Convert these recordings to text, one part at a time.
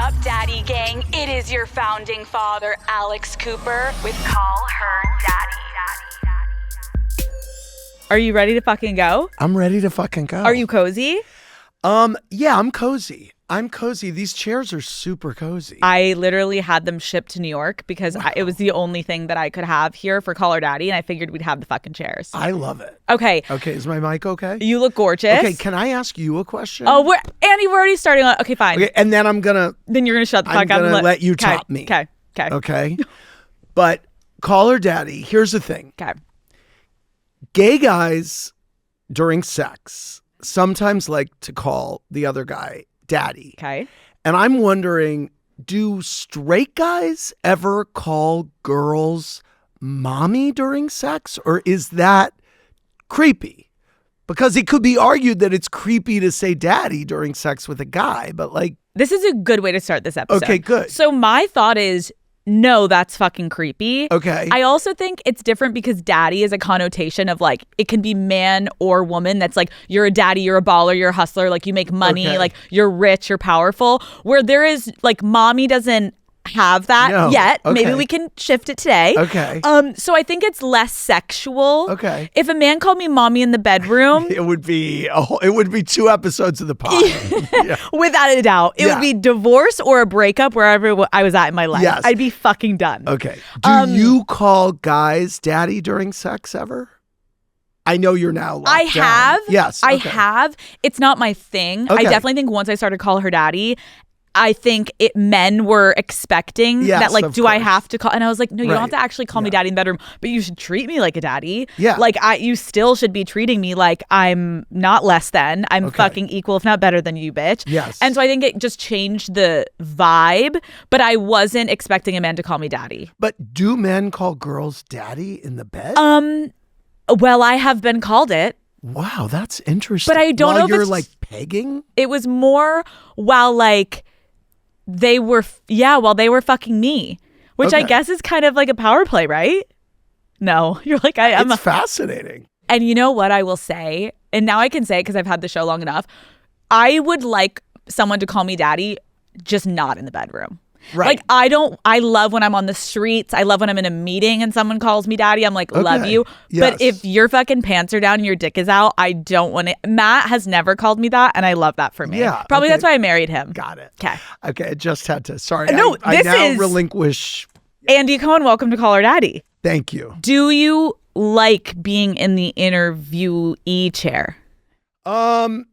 up, Daddy Gang? It is your founding father, Alex Cooper, with Call Her Daddy. Are you ready to fucking go? I'm ready to fucking go. Are you cozy? Yeah, I'm cozy. I'm cozy. These chairs are super cozy. I literally had them shipped to New York because it was the only thing that I could have here for Call Her Daddy, and I figured we'd have the fucking chairs. I love it. Okay. Okay, is my mic okay? You look gorgeous. Okay, can I ask you a question? Oh, Andy, we're already starting on. Okay, fine. Okay, and then Then you're gonna shut the fuck up. I'm gonna let you top me. Okay. Okay. But Call Her Daddy, here's the thing. Okay. Gay guys during sex sometimes like to call the other guy daddy. Okay. And I'm wondering, do straight guys ever call girls mommy during sex? Or is that creepy? Because it could be argued that it's creepy to say daddy during sex with a guy, but like... This is a good way to start this episode. Okay, good. So my thought is, no, that's fucking creepy. Okay. I also think it's different because daddy is a connotation of like, it can be man or woman. That's like, you're a daddy, you're a baller, you're a hustler, like you make money, Okay. like you're rich, you're powerful. Where there is like, mommy doesn't have that yet. Okay. Maybe we can shift it today. Okay. So I think it's less sexual. Okay. If a man called me mommy in the bedroom, It would be 2 episodes of the pod. Yeah. without a doubt, it would be divorce or a breakup wherever I was at in my life. Yes. I'd be fucking done. Okay. Do you call guys daddy during sex ever? I know you're now locked I down. have. Yes. I okay. have. It's not my thing. I Okay. definitely think once I started Call Her Daddy, I think men were expecting Yes, that, like, of do I course. have to call? And I was like, no, you don't have Right. to actually call me daddy in the bedroom, but you should treat me like a daddy. Yeah. Like, you still should be treating me like I'm not less than. I'm fucking equal, if not better than you, bitch. Yes. And so I think it just changed the vibe, but I wasn't expecting a man to call me daddy. But do men call girls daddy in the bed? Well, I have been called it. Wow, that's interesting. But I don't While know if you're it's- like pegging? It was more while like they were fucking me, which I Okay. guess is kind of like a power play, right? No, you're like I'm It's fascinating. and you know what I will say, and now I can say it because I've had the show long enough. I would like someone to call me daddy, just not in the bedroom. Right. Like I love when I'm on the streets. I love when I'm in a meeting and someone calls me daddy. I'm like, love Okay. you. Yes. But if your fucking pants are down and your dick is out, I don't want it. Matt has never called me that, and I love that for me. Yeah, Probably okay. that's why I married him. Got it. Okay. Okay, I just had to. Sorry. No, I this now is- relinquish. Andy Cohen, welcome to Call Her Daddy. Thank you. Do you like being in the interviewee chair? I'm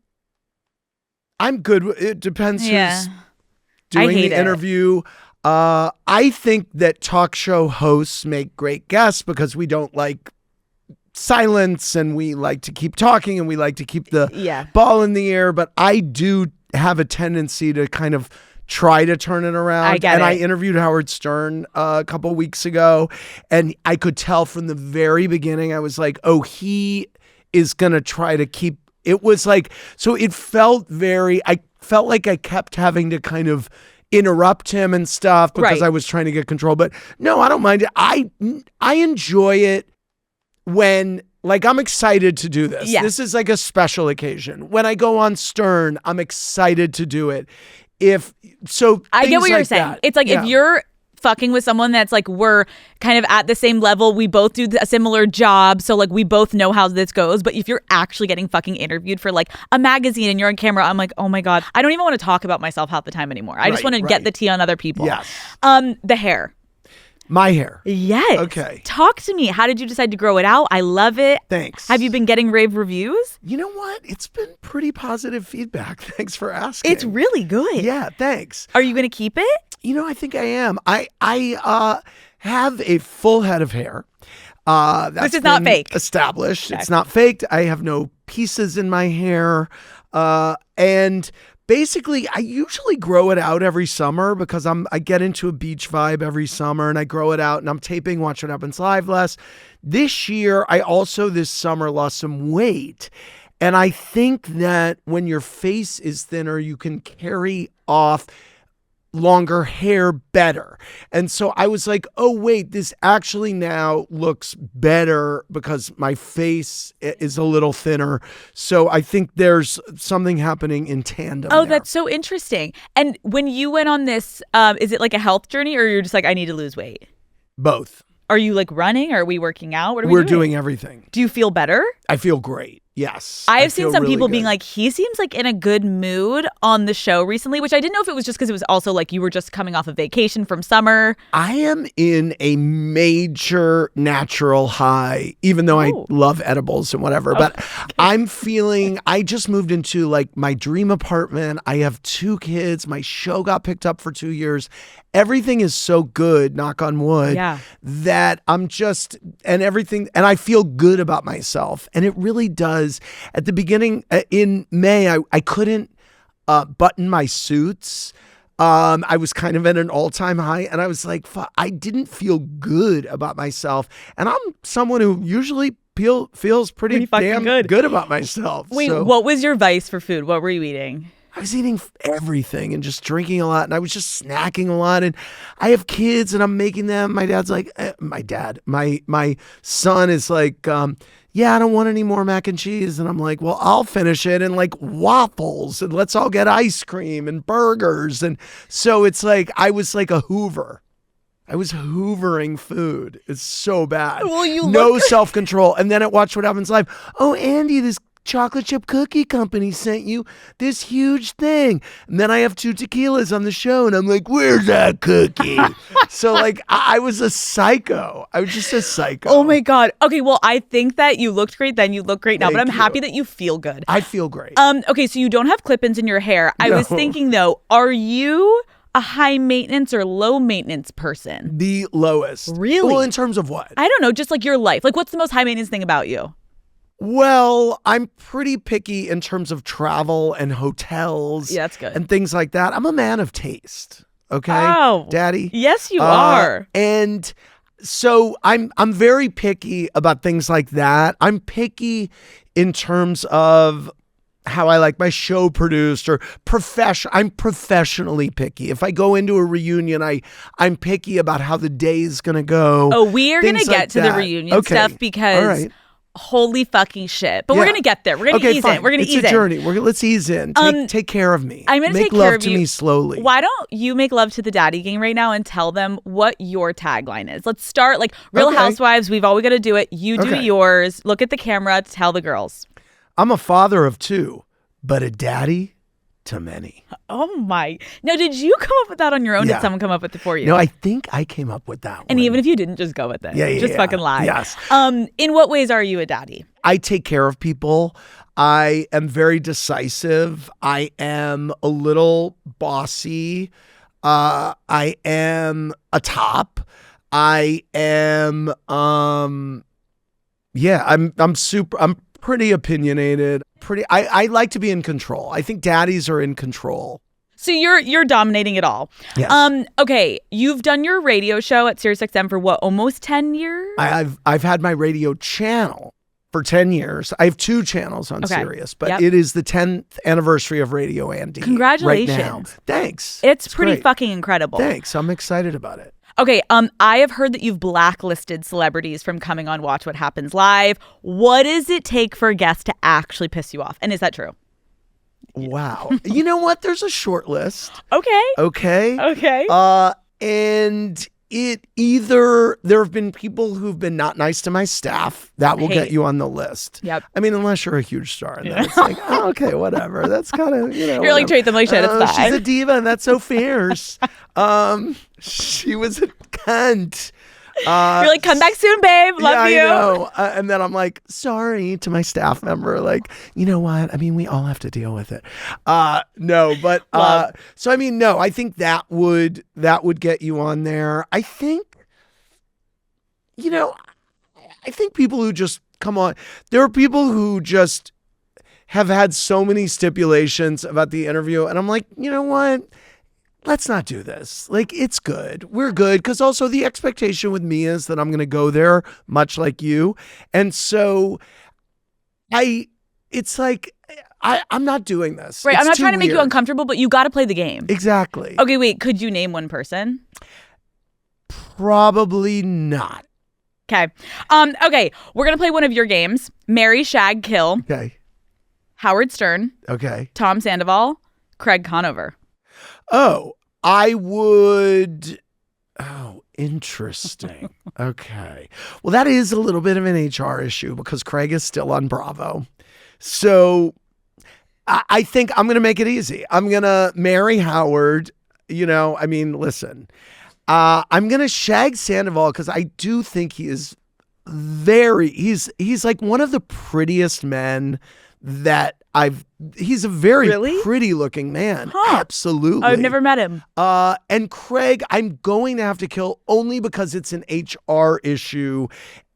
good. It depends Yeah. who's I doing hate the it. interview. I think that talk show hosts make great guests because we don't like silence and we like to keep talking and we like to keep the Yeah. ball in the air. But I do have a tendency to kind of try to turn it around. I get and it. I interviewed Howard Stern a couple weeks ago, and I could tell from the very beginning, I was like, oh, he is going to try to keep. It was like, so it felt I felt like I kept having to kind of interrupt him and stuff because Right. I was trying to get control. But no, I don't mind it. I enjoy it when, like, I'm excited to do this. Yeah. This is like a special occasion. When I go on Stern, I'm excited to do it. I get what you're like saying. that. It's like Yeah. if you're fucking with someone that's like, we're kind of at the same level, we both do a similar job, so like we both know how this goes. But if you're actually getting fucking interviewed for like a magazine and you're on camera, I'm like, oh my God, I don't even want to talk about myself half the time anymore. I just Right, want to get right. the tea on other people. Yes. The hair. My hair. Yes. Okay. Talk to me. How did you decide to grow it out? I love it. Thanks. Have you been getting rave reviews? You know what? It's been pretty positive feedback. Thanks for asking. It's really good. Yeah, thanks. Are you going to keep it? You know, I think I am. I have a full head of hair. That's This is not been fake. Established. Okay. It's not faked. I have no pieces in my hair. And basically, I usually grow it out every summer because I get into a beach vibe every summer and I grow it out and I'm taping Watch What Happens Live less. This year, I also this summer lost some weight. And I think that when your face is thinner, you can carry off longer hair better. And so I was like, oh, wait, this actually now looks better because my face is a little thinner. So I think there's something happening in tandem. Oh, that's so interesting. And when you went on this, is it like a health journey or you're just like, I need to lose weight? Both. Are you like running? Are we working out? What are we We're doing? doing everything. Do you feel better? I feel great. Yes. I have seen feel some really people good. being like, he seems like in a good mood on the show recently, which I didn't know if it was just because it was also like you were just coming off a vacation from summer. I am in a major natural high, even though I love edibles and whatever. But I'm feeling, I just moved into like my dream apartment. I have 2 kids. My show got picked up for 2 years. Everything is so good, knock on wood, that I'm just, and everything, and I feel good about myself. And it really does. At the beginning, in May, I couldn't button my suits. I was kind of at an all-time high, and I was like, I didn't feel good about myself. And I'm someone who usually feels pretty damn good about myself. Wait, what was your vice for food? What were you eating? I was eating everything and just drinking a lot, and I was just snacking a lot. And I have kids, and I'm making them. My dad's like, my son is like, yeah, I don't want any more mac and cheese. And I'm like, well, I'll finish it, and like waffles, and let's all get ice cream and burgers. And so it's like I was like a Hoover. I was hoovering food. It's so bad. Well, no self-control. And then at Watch What Happens Live, oh, Andy, this chocolate chip cookie company sent you this huge thing. And then I have 2 tequilas on the show, and I'm like, where's that cookie? So like I was a psycho. I was just a psycho. Oh my God. Okay, well, I think that you looked great then. You look great now, but I'm Thank you. happy that you feel good. I feel great. Okay, so you don't have clip-ins in your hair. I was thinking though, are you a high maintenance or low maintenance person? The lowest. Really? Well, in terms of what? I don't know, just like your life. Like what's the most high maintenance thing about you? Well, I'm pretty picky in terms of travel and hotels. Yeah, that's good. And things like that. I'm a man of taste. Okay, Oh, Daddy. Yes, you are. And so I'm very picky about things like that. I'm picky in terms of how I like my show produced or I'm professionally picky. If I go into a reunion, I'm picky about how the day is going to go. Oh, we are going to things get like to the that. reunion Okay. stuff because All right. holy fucking shit. But we're Yeah. going to get there. We're going to Okay, ease fine. in. We're going to ease in. It's a journey. Let's ease in. Take care of me. I'm going to Make take love care of to you. me slowly. Why don't you make love to the daddy gang right now and tell them what your tagline is? Let's start like Real Okay. Housewives. We've always got to do it. You do Okay. yours. Look at the camera. Tell the girls. I'm a father of 2, but a daddy to many. Oh my. Now, did you come up with that on your own? Yeah. Did someone come up with it for you? No, I think I came up with that one. And even if you didn't, just go with it. Yeah, Just fucking lie. Yes. In what ways are you a daddy? I take care of people. I am very decisive. I am a little bossy. I am a top. I am I'm pretty opinionated. I like to be in control. I think daddies are in control. So you're dominating it all. Yes. Okay, you've done your radio show at SiriusXM for what, almost 10 years? I've had my radio channel for 10 years. I have 2 channels on Sirius, but it is the 10th anniversary of Radio Andy. Congratulations. Right now. Thanks. It's pretty great. fucking incredible. Thanks. I'm excited about it. Okay, I have heard that you've blacklisted celebrities from coming on Watch What Happens Live. What does it take for a guest to actually piss you off? And is that true? Wow. You know what? There's a short list. Okay. Okay. And it either there have been people who've been not nice to my staff. That will get you on the list. Yep. I mean, unless you're a huge star, and then it's like, oh, okay, whatever. That's kind of, You're like, treat them like shit. It's fine. She's a diva, and that's so fierce. She was a cunt. You're like, come back soon, babe. Love you. I know. And then I'm like, sorry to my staff member. Like, you know what? I mean, we all have to deal with it. No, but so I mean, no. I think that would get you on there. I think, I think people who just come on. There are people who just have had so many stipulations about the interview, and I'm like, you know what? Let's not do this. Like, it's good. We're good. Because also the expectation with me is that I'm going to go there much like you. And so I it's like I'm not doing this. Right. It's I'm not too trying to make you weird. uncomfortable, but you got to play the game. Exactly. Okay, wait. Could you name one person? Probably not. Okay. Okay. We're going to play one of your games. Marry, shag, kill. Okay. Howard Stern, Okay. Tom Sandoval, Craig Conover. Oh, I would. Oh, interesting. Okay. Well, that is a little bit of an HR issue because Craig is still on Bravo. So I think I'm going to make it easy. I'm going to marry Howard. Listen, I'm going to shag Sandoval because I do think he is he's like one of the prettiest men that he's a very Really? pretty looking man. Huh. Absolutely. I've never met him. And Craig, I'm going to have to kill only because it's an HR issue.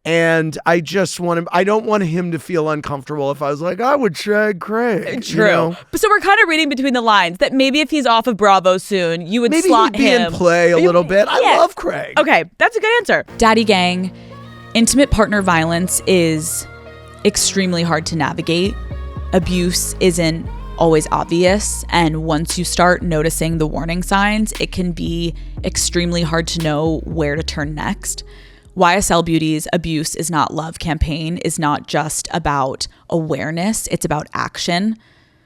And I just want him, I don't want him to feel uncomfortable if I was like, I would shag Craig. True. So we're kind of reading between the lines that maybe if he's off of Bravo soon, you would Maybe slot he'd be him. in play a little bit. Yeah. I love Craig. Okay, that's a good answer. Daddy gang, intimate partner violence is extremely hard to navigate. Abuse isn't always obvious, and once you start noticing the warning signs, it can be extremely hard to know where to turn next. YSL Beauty's Abuse is Not Love campaign is not just about awareness, it's about action.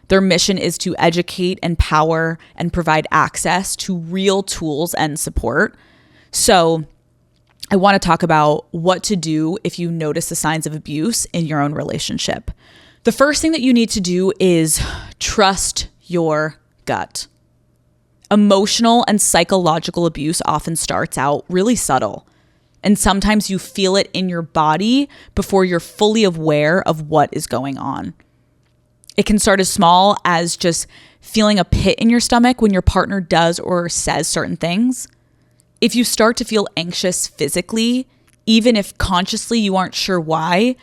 Their mission is to educate, empower, and provide access to real tools and support. So I want to talk about what to do if you notice the signs of abuse in your own relationship. The first thing that you need to do is trust your gut. Emotional and psychological abuse often starts out really subtle. And sometimes you feel it in your body before you're fully aware of what is going on. It can start as small as just feeling a pit in your stomach when your partner does or says certain things. If you start to feel anxious physically, even if consciously you aren't sure why,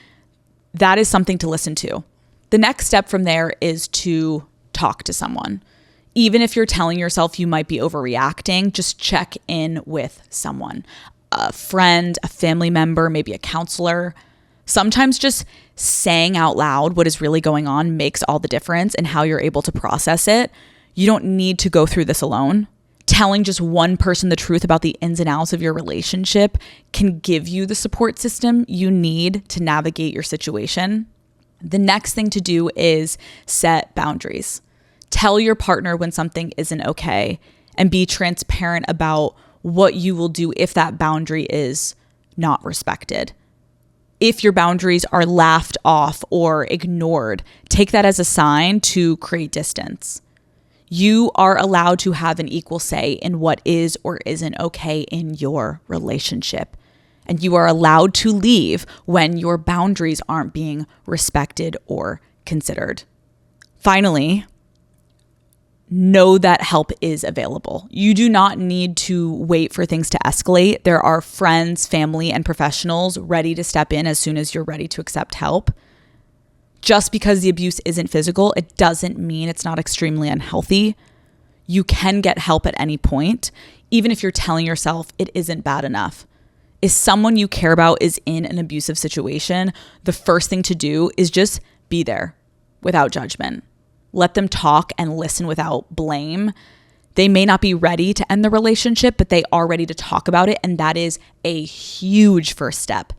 that is something to listen to. The next step from there is to talk to someone. Even if you're telling yourself you might be overreacting, just check in with someone. A friend, a family member, maybe a counselor. Sometimes just saying out loud what is really going on makes all the difference in how you're able to process it. You don't need to go through this alone. Telling just one person the truth about the ins and outs of your relationship can give you the support system you need to navigate your situation. The next thing to do is set boundaries. Tell your partner when something isn't okay and be transparent about what you will do if that boundary is not respected. If your boundaries are laughed off or ignored, take that as a sign to create distance. You are allowed to have an equal say in what is or isn't okay in your relationship. And you are allowed to leave when your boundaries aren't being respected or considered. Finally, know that help is available. You do not need to wait for things to escalate. There are friends, family, and professionals ready to step in as soon as you're ready to accept help. Just because the abuse isn't physical, it doesn't mean it's not extremely unhealthy. You can get help at any point, even if you're telling yourself it isn't bad enough. If someone you care about is in an abusive situation, the first thing to do is just be there without judgment. Let them talk and listen without blame. They may not be ready to end the relationship, but they are ready to talk about it, and that is a huge first step.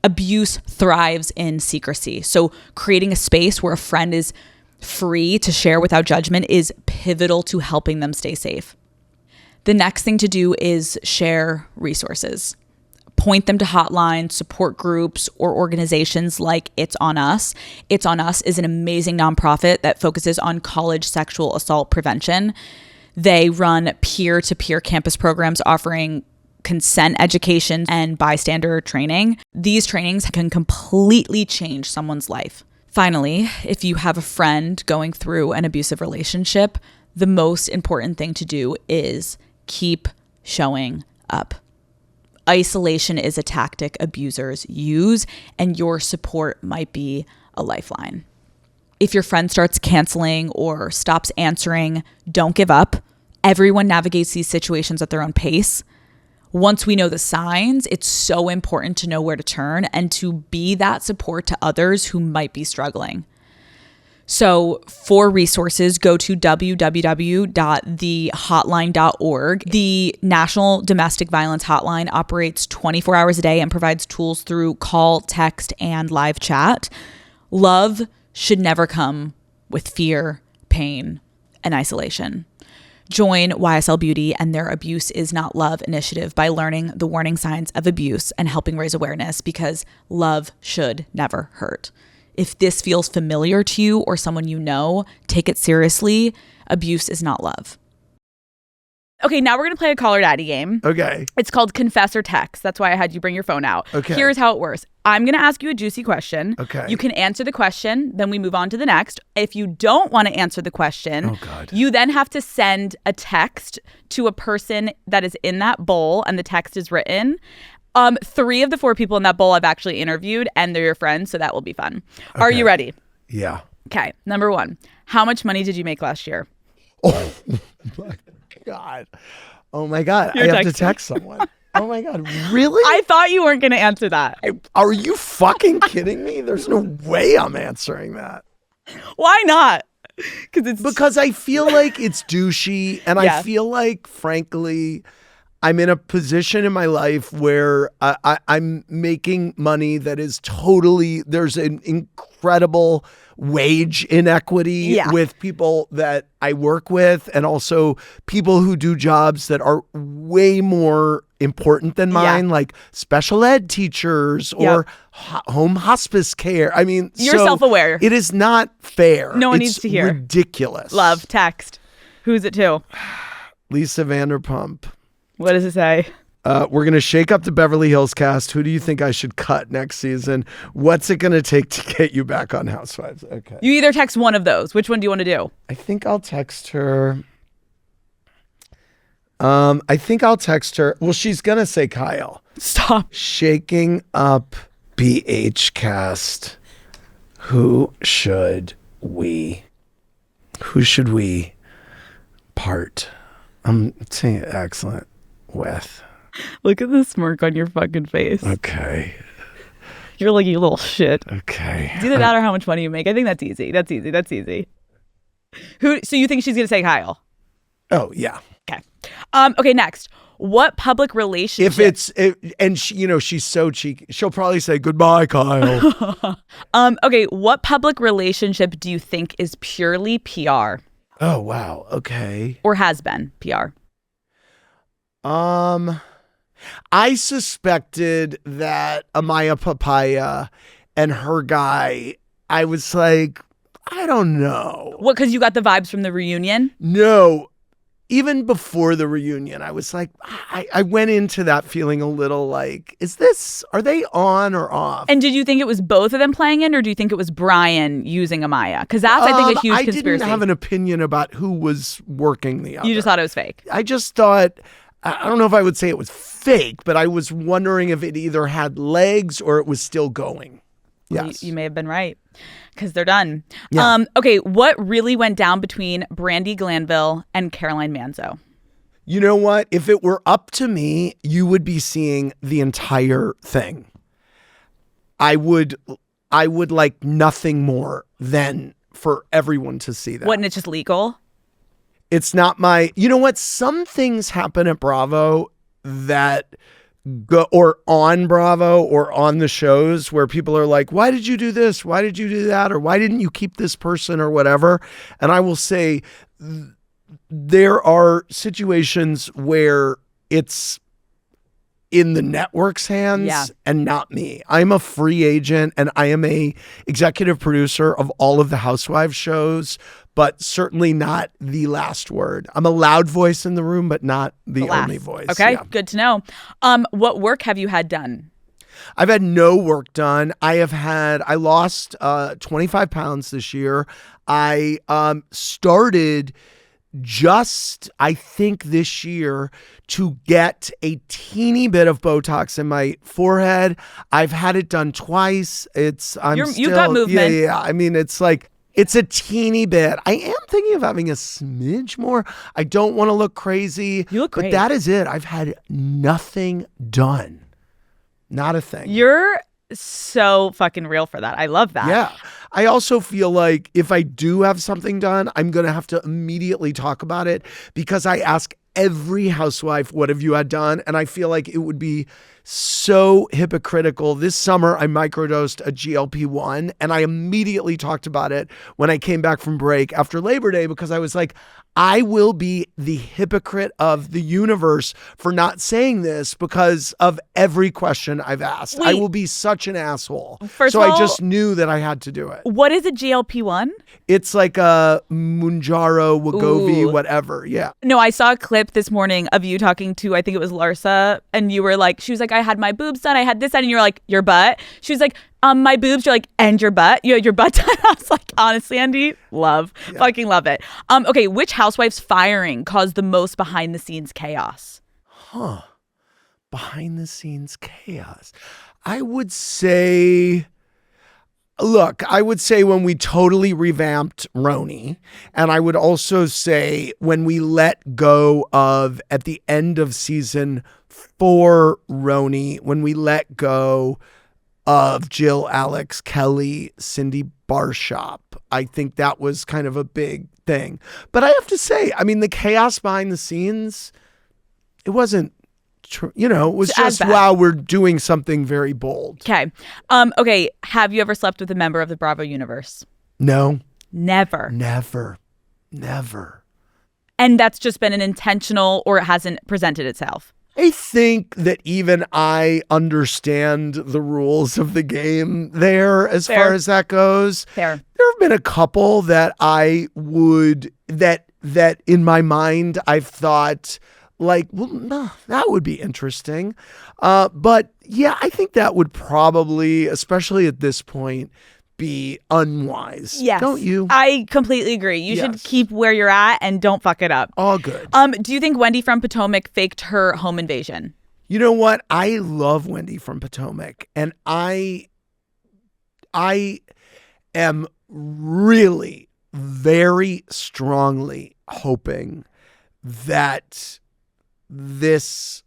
Abuse thrives in secrecy. So creating a space where a friend is free to share without judgment is pivotal to helping them stay safe. The next thing to do is share resources. Point them to hotlines, support groups, or organizations like It's On Us. It's On Us is an amazing nonprofit that focuses on college sexual assault prevention. They run peer-to-peer campus programs offering consent education and bystander training. These trainings can completely change someone's life. Finally, if you have a friend going through an abusive relationship, the most important thing to do is keep showing up. Isolation is a tactic abusers use, and your support might be a lifeline. If your friend starts canceling or stops answering, don't give up. Everyone navigates these situations at their own pace. Once we know the signs, it's so important to know where to turn and to be that support to others who might be struggling. So for resources, go to www.thehotline.org. The National Domestic Violence Hotline operates 24 hours a day and provides tools through call, text, and live chat. Love should never come with fear, pain, and isolation. Join YSL Beauty and their Abuse Is Not Love initiative by learning the warning signs of abuse and helping raise awareness, because love should never hurt. If this feels familiar to you or someone you know, take it seriously. Abuse is not love. Okay, now we're going to play a Call Her Daddy game. Okay. It's called Confess or Text. That's why I had you bring your phone out. Okay. Here's how it works. I'm going to ask you a juicy question. Okay. You can answer the question, then we move on to the next. If you don't want to answer the question, you then have to send a text to a person that is in that bowl, and the text is written. 3 of the 4 people in that bowl I've actually interviewed, and they're your friends, so that will be fun. Okay. Are you ready? Yeah. Okay. Number 1. How much money did you make last year? Oh my God. Oh my God. I have to text someone. Oh my God. Really? I thought you weren't going to answer that. Are you fucking kidding me? There's no way I'm answering that. Why not? Because I feel like it's douchey, and I feel like, frankly, I'm in a position in my life where I'm making money that is totally, there's an incredible wage inequity with people that I work with, and also people who do jobs that are way more important than mine, like special ed teachers or home hospice care. I mean, you're self-aware. It is not fair. No one needs to hear. Ridiculous. Love, text. Who's it to? Lisa Vanderpump. What does it say? We're going to shake up the Beverly Hills cast. Who do you think I should cut next season? What's it going to take to get you back on Housewives? Okay. You either text one of those. Which one do you want to do? I think I'll text her. Well, she's going to say Kyle. Stop. Shaking up BH cast. Who should we part? I'm saying excellent with. Look at the smirk on your fucking face. Okay. You're like, you little shit. Okay. It's either that or how much money you make. I think that's easy. That's easy. So you think she's going to say Kyle? Oh, yeah. Okay. Okay, next. What public relationship? She's so cheeky. She'll probably say, goodbye, Kyle. Okay, what public relationship do you think is purely PR? Oh, wow. Okay. Or has been PR? I suspected that Amaya Papaya and her guy, I was like, I don't know. What, because you got the vibes from the reunion? No. Even before the reunion, I was like, I went into that feeling a little like, are they on or off? And did you think it was both of them playing in, or do you think it was Brian using Amaya? Because that's, I think, a huge conspiracy. I didn't have an opinion about who was working the other. You just thought it was fake. I just thought, I don't know if I would say it was fake, but I was wondering if it either had legs or it was still going. Yes. You may have been right, because they're done. Yeah. Okay, what really went down between Brandi Glanville and Caroline Manzo? You know what? If it were up to me, you would be seeing the entire thing. I would like nothing more than for everyone to see that. What, and it's just legal? It's not you know what? Some things happen at Bravo that or on Bravo or on the shows where people are like, why did you do this? Why did you do that? Or why didn't you keep this person or whatever? And I will say there are situations where it's in the network's hands and not me. I'm a free agent and I am a executive producer of all of the Housewives shows, but certainly not the last word. I'm a loud voice in the room, but not the only voice. Okay, good to know. What work have you had done? I've had no work done. I lost 25 pounds this year. I started just, I think this year, to get a teeny bit of Botox in my forehead. I've had it done twice. You've got movement. Yeah. I mean, it's like, it's a teeny bit. I am thinking of having a smidge more. I don't want to look crazy. You look great. But that is it. I've had nothing done. Not a thing. You're so fucking real for that. I love that. Yeah. I also feel like if I do have something done, I'm going to have to immediately talk about it because I ask every housewife, what have you had done? And I feel like it would be so hypocritical. This summer, I microdosed a GLP-1 and I immediately talked about it when I came back from break after Labor Day because I was like, I will be the hypocrite of the universe for not saying this because of every question I've asked. I will be such an asshole. First so of all, I just knew that I had to do it. What is a GLP-1? It's like a Mounjaro, Wegovy, Ooh. whatever. Yeah. No, I saw a clip this morning of you talking to, I think it was Larsa, and you were like, she was like, I had my boobs done, I had this done, and you were like, your butt? She was like, my boobs. You're like, and your butt? You had your butt done? I was like, honestly, Andy, fucking love it. Okay, which housewife's firing caused the most behind the scenes chaos? Behind the scenes chaos. I would say when we totally revamped Roni, and I would also say when we let go of, at the end of season 4 Roni, when we let go of Jill, Alex, Kelly, Cindy Barshop. I think that was kind of a big thing. But I have to say, I mean, the chaos behind the scenes, it wasn't, it was just, wow, we're doing something very bold. Okay. Okay. Have you ever slept with a member of the Bravo universe? No. Never. And that's just been an intentional, or it hasn't presented itself? I think that even I understand the rules of the game there as far as that goes. Fair. There have been a couple that I would, that in my mind I've thought like, well, no, that would be interesting. But yeah, I think that would probably, especially at this point, be unwise. Yes. Don't you? I completely agree. You should keep where you're at and don't fuck it up. All good. Do you think Wendy from Potomac faked her home invasion? You know what? I love Wendy from Potomac, and I am really very strongly hoping that this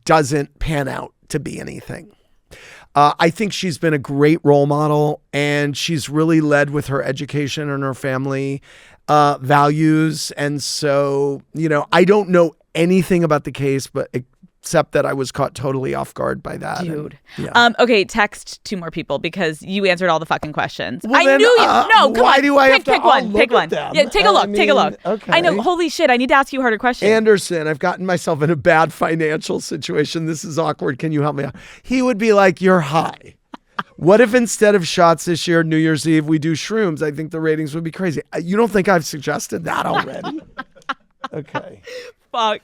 doesn't pan out to be anything. I think she's been a great role model, and she's really led with her education and her family values. And so, I don't know anything about the case, but except that I was caught totally off guard by that. Dude. And, okay, text 2 more people because you answered all the fucking questions. Well, I then, knew you. No, come why on. do I have to pick one. look Pick at one. them? Yeah, take a look. Take a look. Okay. I know. Holy shit. I need to ask you a harder question. Anderson, I've gotten myself in a bad financial situation. This is awkward. Can you help me out? He would be like, you're high. What if instead of shots this year, New Year's Eve, we do shrooms? I think the ratings would be crazy. You don't think I've suggested that already? Okay. Fuck.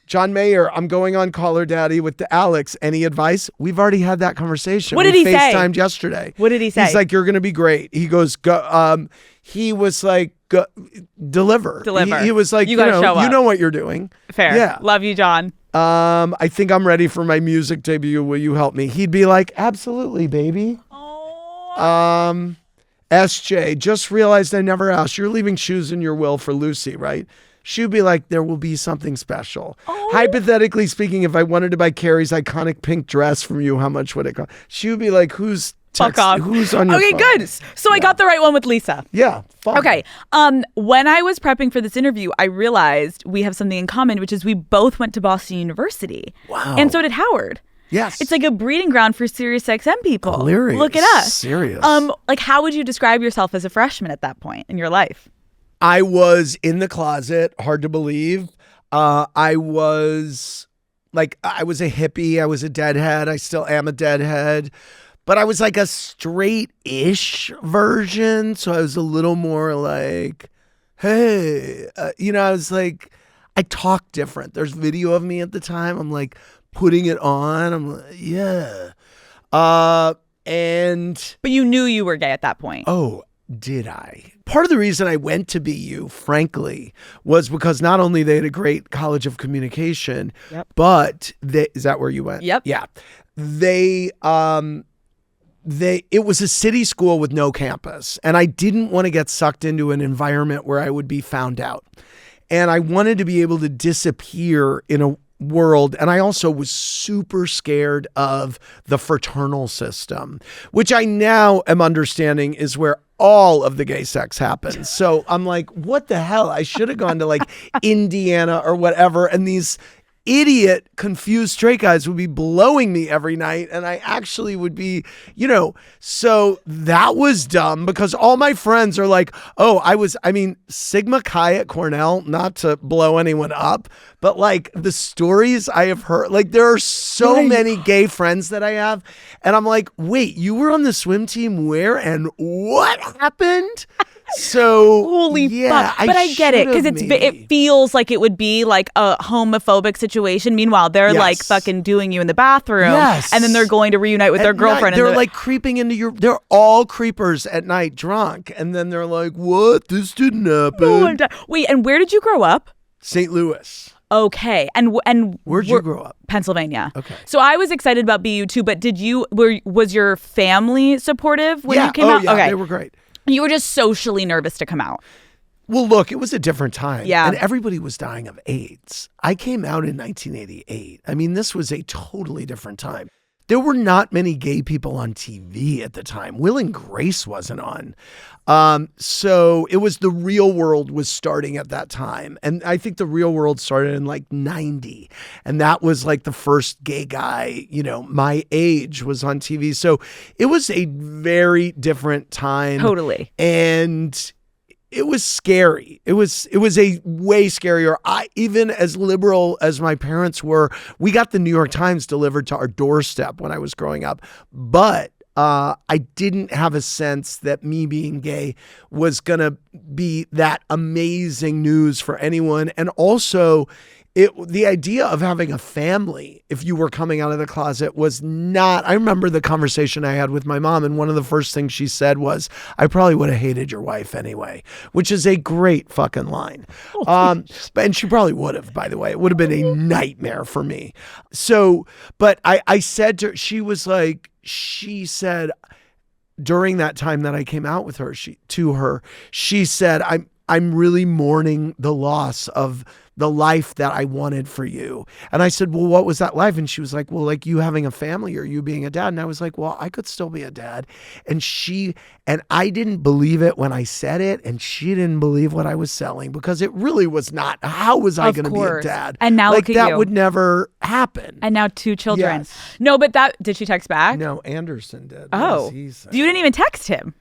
John Mayer, I'm going on Caller Daddy with the Alex. Any advice? We've already had that conversation. What did he say? FaceTimed yesterday. What did he say? He's like, you're going to be great. He goes, go. He was like, go, deliver. He was like, you gotta show up. You know what you're doing. Fair. Yeah. Love you, John. I think I'm ready for my music debut. Will you help me? He'd be like, absolutely, baby. Oh. SJ, just realized I never asked. You're leaving shoes in your will for Lucy, right? She'd be like, there will be something special. Oh. Hypothetically speaking, if I wanted to buy Carrie's iconic pink dress from you, how much would it cost? She would be like, who's Fuck off. Who's on your Okay, phone? good. So I got the right one with Lisa. Yeah. Fun. Okay. When I was prepping for this interview, I realized we have something in common, which is we both went to Boston University. Wow. And so did Howard. Yes. It's like a breeding ground for Sirius XM people. Hilarious. Look at us. Serious. Like, how would you describe yourself as a freshman at that point in your life? I was in the closet. Hard to believe. I was a hippie. I was a deadhead. I still am a deadhead. But I was like a straight-ish version. So I was a little more like, hey, I was like, I talk different. There's video of me at the time. I'm like putting it on. I'm like, yeah. But you knew you were gay at that point. Oh, did I? Part of the reason I went to BU, frankly, was because not only they had a great college of communication, but is that where you went? Yep. Yeah. It was a city school with no campus, and I didn't want to get sucked into an environment where I would be found out. And I wanted to be able to disappear in a world. And I also was super scared of the fraternal system, which I now am understanding is where all of the gay sex happens. So I'm like, what the hell? I should have gone to like Indiana or whatever. And these idiot confused straight guys would be blowing me every night, and I actually would be, so that was dumb because all my friends are like, Sigma Chi at Cornell, not to blow anyone up, but like the stories I have heard, like there are so many gay friends that I have, and I'm like, wait, you were on the swim team where and what happened? So holy fuck! But I get it because it feels like it would be like a homophobic situation. Meanwhile, they're like fucking doing you in the bathroom, and then they're going to reunite with their girlfriend. They're like creeping into they're all creepers at night, drunk, and then they're like, "What? This didn't happen." Wait, and where did you grow up? St. Louis. Okay, and where'd you grow up? Pennsylvania. Okay. So I was excited about BU too, but was your family supportive when you came out? Yeah, okay, they were great. You were just socially nervous to come out. Well, look, it was a different time. Yeah. And everybody was dying of AIDS. I came out in 1988. I mean, this was a totally different time. There were not many gay people on TV at the time. Will and Grace wasn't on. So it was The Real World was starting at that time. And I think The Real World started in like 90. And that was like the first gay guy, my age was on TV. So it was a very different time. Totally. And it was scary. It was a way scarier. Even as liberal as my parents were, we got the New York Times delivered to our doorstep when I was growing up. But I didn't have a sense that me being gay was going to be that amazing news for anyone. And also, the idea of having a family, if you were coming out of the closet, was not. I remember the conversation I had with my mom, and one of the first things she said was, "I probably would have hated your wife anyway," which is a great fucking line. And she probably would have, by the way. It would have been a nightmare for me. So, but I said to her, she said during that time that I came out with her, she said, I'm really mourning the loss of the life that I wanted for you. And I said, well, what was that life? And she was like, well, like you having a family or you being a dad. And I was like, well, I could still be a dad. And I didn't believe it when I said it. And she didn't believe what I was selling because it really was not. How was I going to be a dad? And now look at that you. would never happen. And now 2 children. Yes. No, but did she text back? No, Anderson did. Oh, you didn't even text him.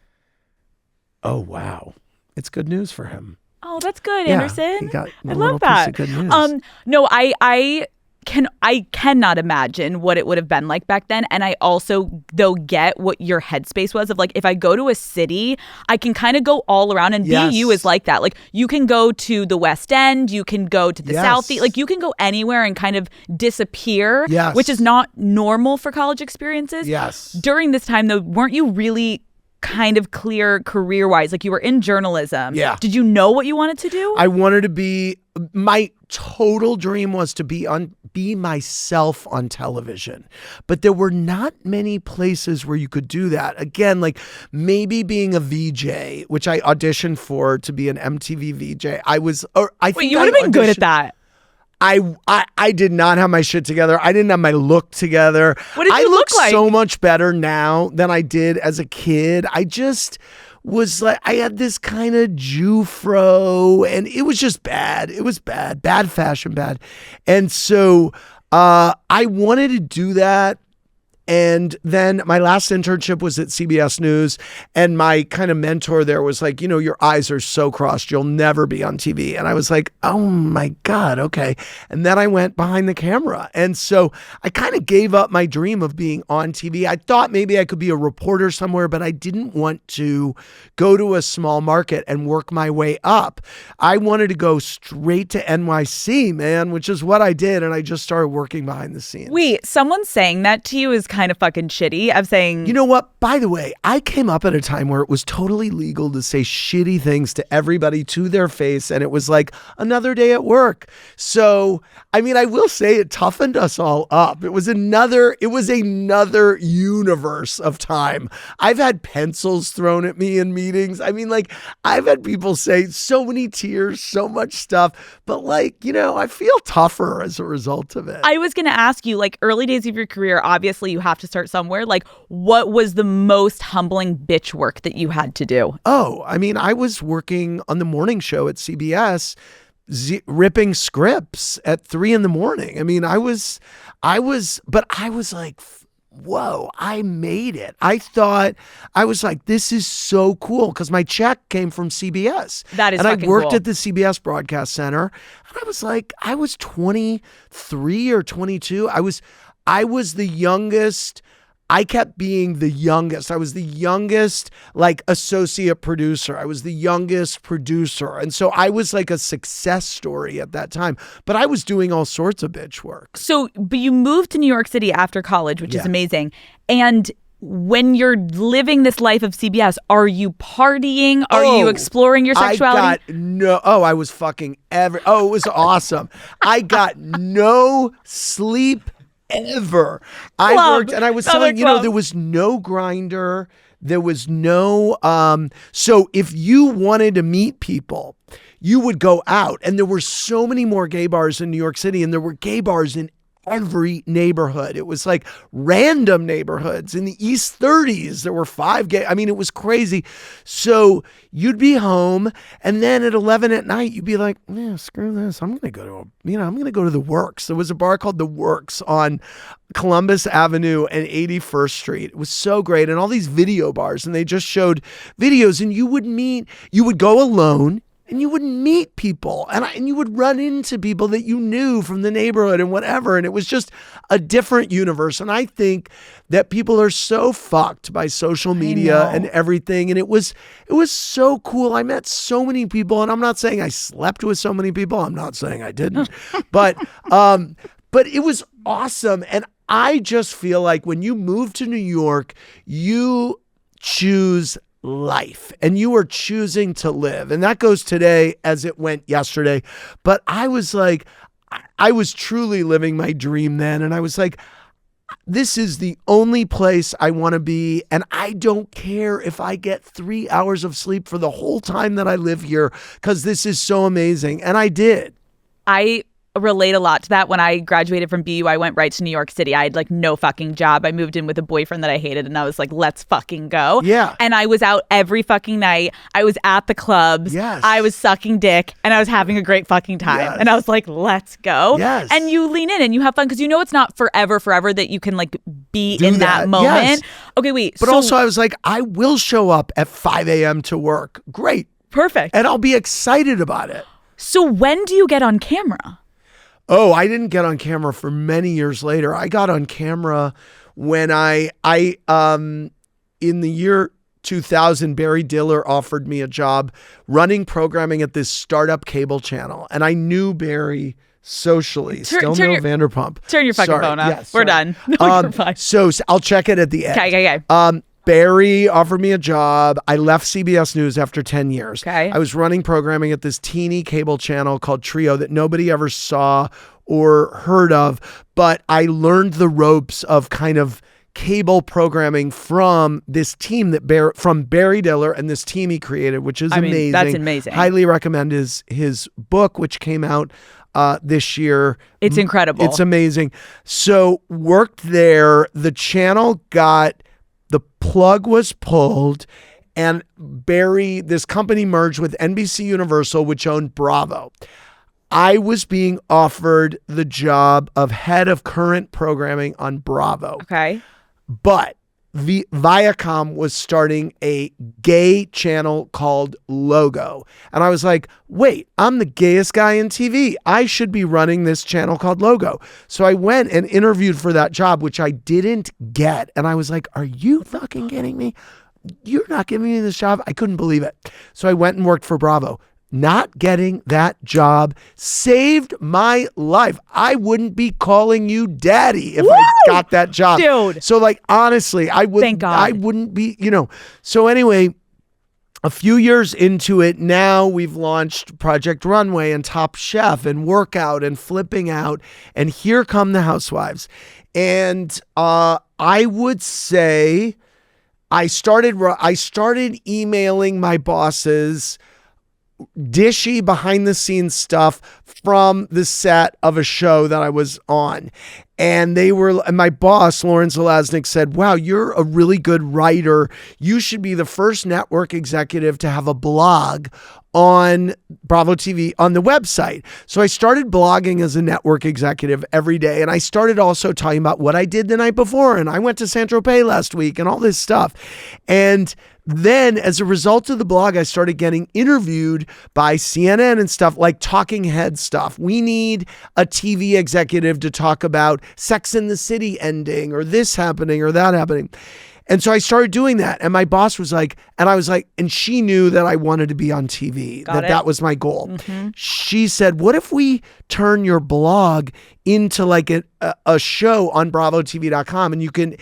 Oh, wow. It's good news for him. Oh, that's good, Anderson. He got I love that. Piece of good news. No, I cannot imagine what it would have been like back then. And I also, though, get what your headspace was of like, if I go to a city, I can kind of go all around, and BU is like that. Like you can go to the West End, you can go to the Southeast, like you can go anywhere and kind of disappear, which is not normal for college experiences. Yes. During this time, though, weren't you really kind of clear career-wise? Like you were in journalism. Yeah. Did you know what you wanted to do? I wanted to be, my total dream was to be myself on television. But there were not many places where you could do that. Again, like maybe being a VJ, which I auditioned for to be an MTV VJ. You would have been good at that. I did not have my shit together. I didn't have my look together. What did you look like? So much better now than I did as a kid. I just was like, I had this kind of Jew fro, and it was just bad. It was bad fashion, bad. And so I wanted to do that. And then my last internship was at CBS News, and my kind of mentor there was like, your eyes are so crossed, you'll never be on TV. And I was like, oh my God, okay. And then I went behind the camera. And so I kind of gave up my dream of being on TV. I thought maybe I could be a reporter somewhere, but I didn't want to go to a small market and work my way up. I wanted to go straight to NYC, man, which is what I did. And I just started working behind the scenes. Wait, someone saying that to you is kind kind of fucking shitty of saying, You know what? By the way, I came up at a time where it was totally legal to say shitty things to everybody to their face. And it was like another day at work. So, I mean, I will say it toughened us all up. It was another universe of time. I've had pencils thrown at me in meetings. I mean, like, I've had people say so many tears, so much stuff, but like, you know, I feel tougher as a result of it. I was going to ask you, like, early days of your career, obviously you have to start somewhere. Like, what was the most humbling bitch work that you had to do? Oh, I mean, I was working on the morning show at CBS, ripping scripts at 3 a.m. I mean, I was like, whoa, I made it. I was like, this is so cool because my check came from CBS. That is and I fucking worked cool. at the CBS Broadcast Center. And I was like, I was 23 or 22. I was the youngest. I kept being the youngest. I was the youngest, like, associate producer. I was the youngest producer. And so I was like a success story at that time. But I was doing all sorts of bitch work. So, but you moved to New York City after college, which is amazing. And when you're living this life of CBS, are you partying? Are you exploring your sexuality? I was fucking it was awesome. I got no sleep ever. I worked, and I was telling you, there was no grinder. There was no, so if you wanted to meet people, you would go out, and there were so many more gay bars in New York City, and there were gay bars in every neighborhood. It was like random neighborhoods. In the East 30s, there were 5 gay. I mean, it was crazy. So you'd be home, and then at 11 at night, you'd be like, yeah, screw this. I'm going to go to the Works. There was a bar called the Works on Columbus Avenue and 81st Street. It was so great. And all these video bars, and they just showed videos, and you would go alone, and you would meet people, and you would run into people that you knew from the neighborhood and whatever. And it was just a different universe. And I think that people are so fucked by social media and everything. And it was so cool. I met so many people, and I'm not saying I slept with so many people. I'm not saying I didn't, but it was awesome. And I just feel like when you move to New York, you choose life, and you are choosing to live, and that goes today as it went yesterday. But I was like, I was truly living my dream then, and I was like, this is the only place I want to be, and I don't care if I get 3 hours of sleep for the whole time that I live here, because this is so amazing. And I did. I relate a lot to that. When I graduated from BU, I went right to New York City. I had like no fucking job. I moved in with a boyfriend that I hated, and I was like, let's fucking go. Yeah. And I was out every fucking night. I was at the clubs. Yes. I was sucking dick, and I was having a great fucking time. Yes. And I was like, let's go. Yes. And you lean in and you have fun, because you know it's not forever that you can like be Do in that moment. Yes. Okay, wait. But also I was like, I will show up at 5 a.m. to work. Great. Perfect. And I'll be excited about it. So when do you get on camera? Oh, I didn't get on camera for many years later. I got on camera when I in the year 2000, Barry Diller offered me a job running programming at this startup cable channel. And I knew Barry socially. Still know Vanderpump. Turn your fucking phone off. Yes, We're done. No, you're fine. So I'll check it at the end. Okay. Barry offered me a job. I left CBS News after 10 years. Okay. I was running programming at this teeny cable channel called Trio that nobody ever saw or heard of, but I learned the ropes of kind of cable programming from this team from Barry Diller and this team he created, which is amazing. That's amazing. Highly recommend his book, which came out this year. It's incredible. It's amazing. So worked there. The channel the plug was pulled, and this company merged with NBC Universal, which owned Bravo. I was being offered the job of head of current programming on Bravo. Okay. But Viacom was starting a gay channel called Logo. And I was like, wait, I'm the gayest guy in TV. I should be running this channel called Logo. So I went and interviewed for that job, which I didn't get. And I was like, are you fucking kidding me? You're not giving me this job? I couldn't believe it. So I went and worked for Bravo. not getting that job saved my life. I wouldn't be calling you daddy if I got that job. Dude. So like, honestly, I would, Thank God. I wouldn't be, so anyway, a few years into it, now we've launched Project Runway and Top Chef and Workout and Flipping Out, and here come the Housewives. And I would say I started emailing my bosses dishy behind the scenes stuff from the set of a show that I was on. And my boss, Lauren Zelaznik, said, wow, you're a really good writer. You should be the first network executive to have a blog on Bravo TV on the website. So I started blogging as a network executive every day. And I started also talking about what I did the night before. And I went to Saint-Tropez last week and all this stuff. And then as a result of the blog, I started getting interviewed by CNN and stuff, like talking head stuff. We need a TV executive to talk about Sex and the City ending or this happening or that happening. And so I started doing that. And my boss was like, and I was like, and she knew that I wanted to be on TV, that was my goal. Mm-hmm. She said, what if we turn your blog into like a show on BravoTV.com, and you can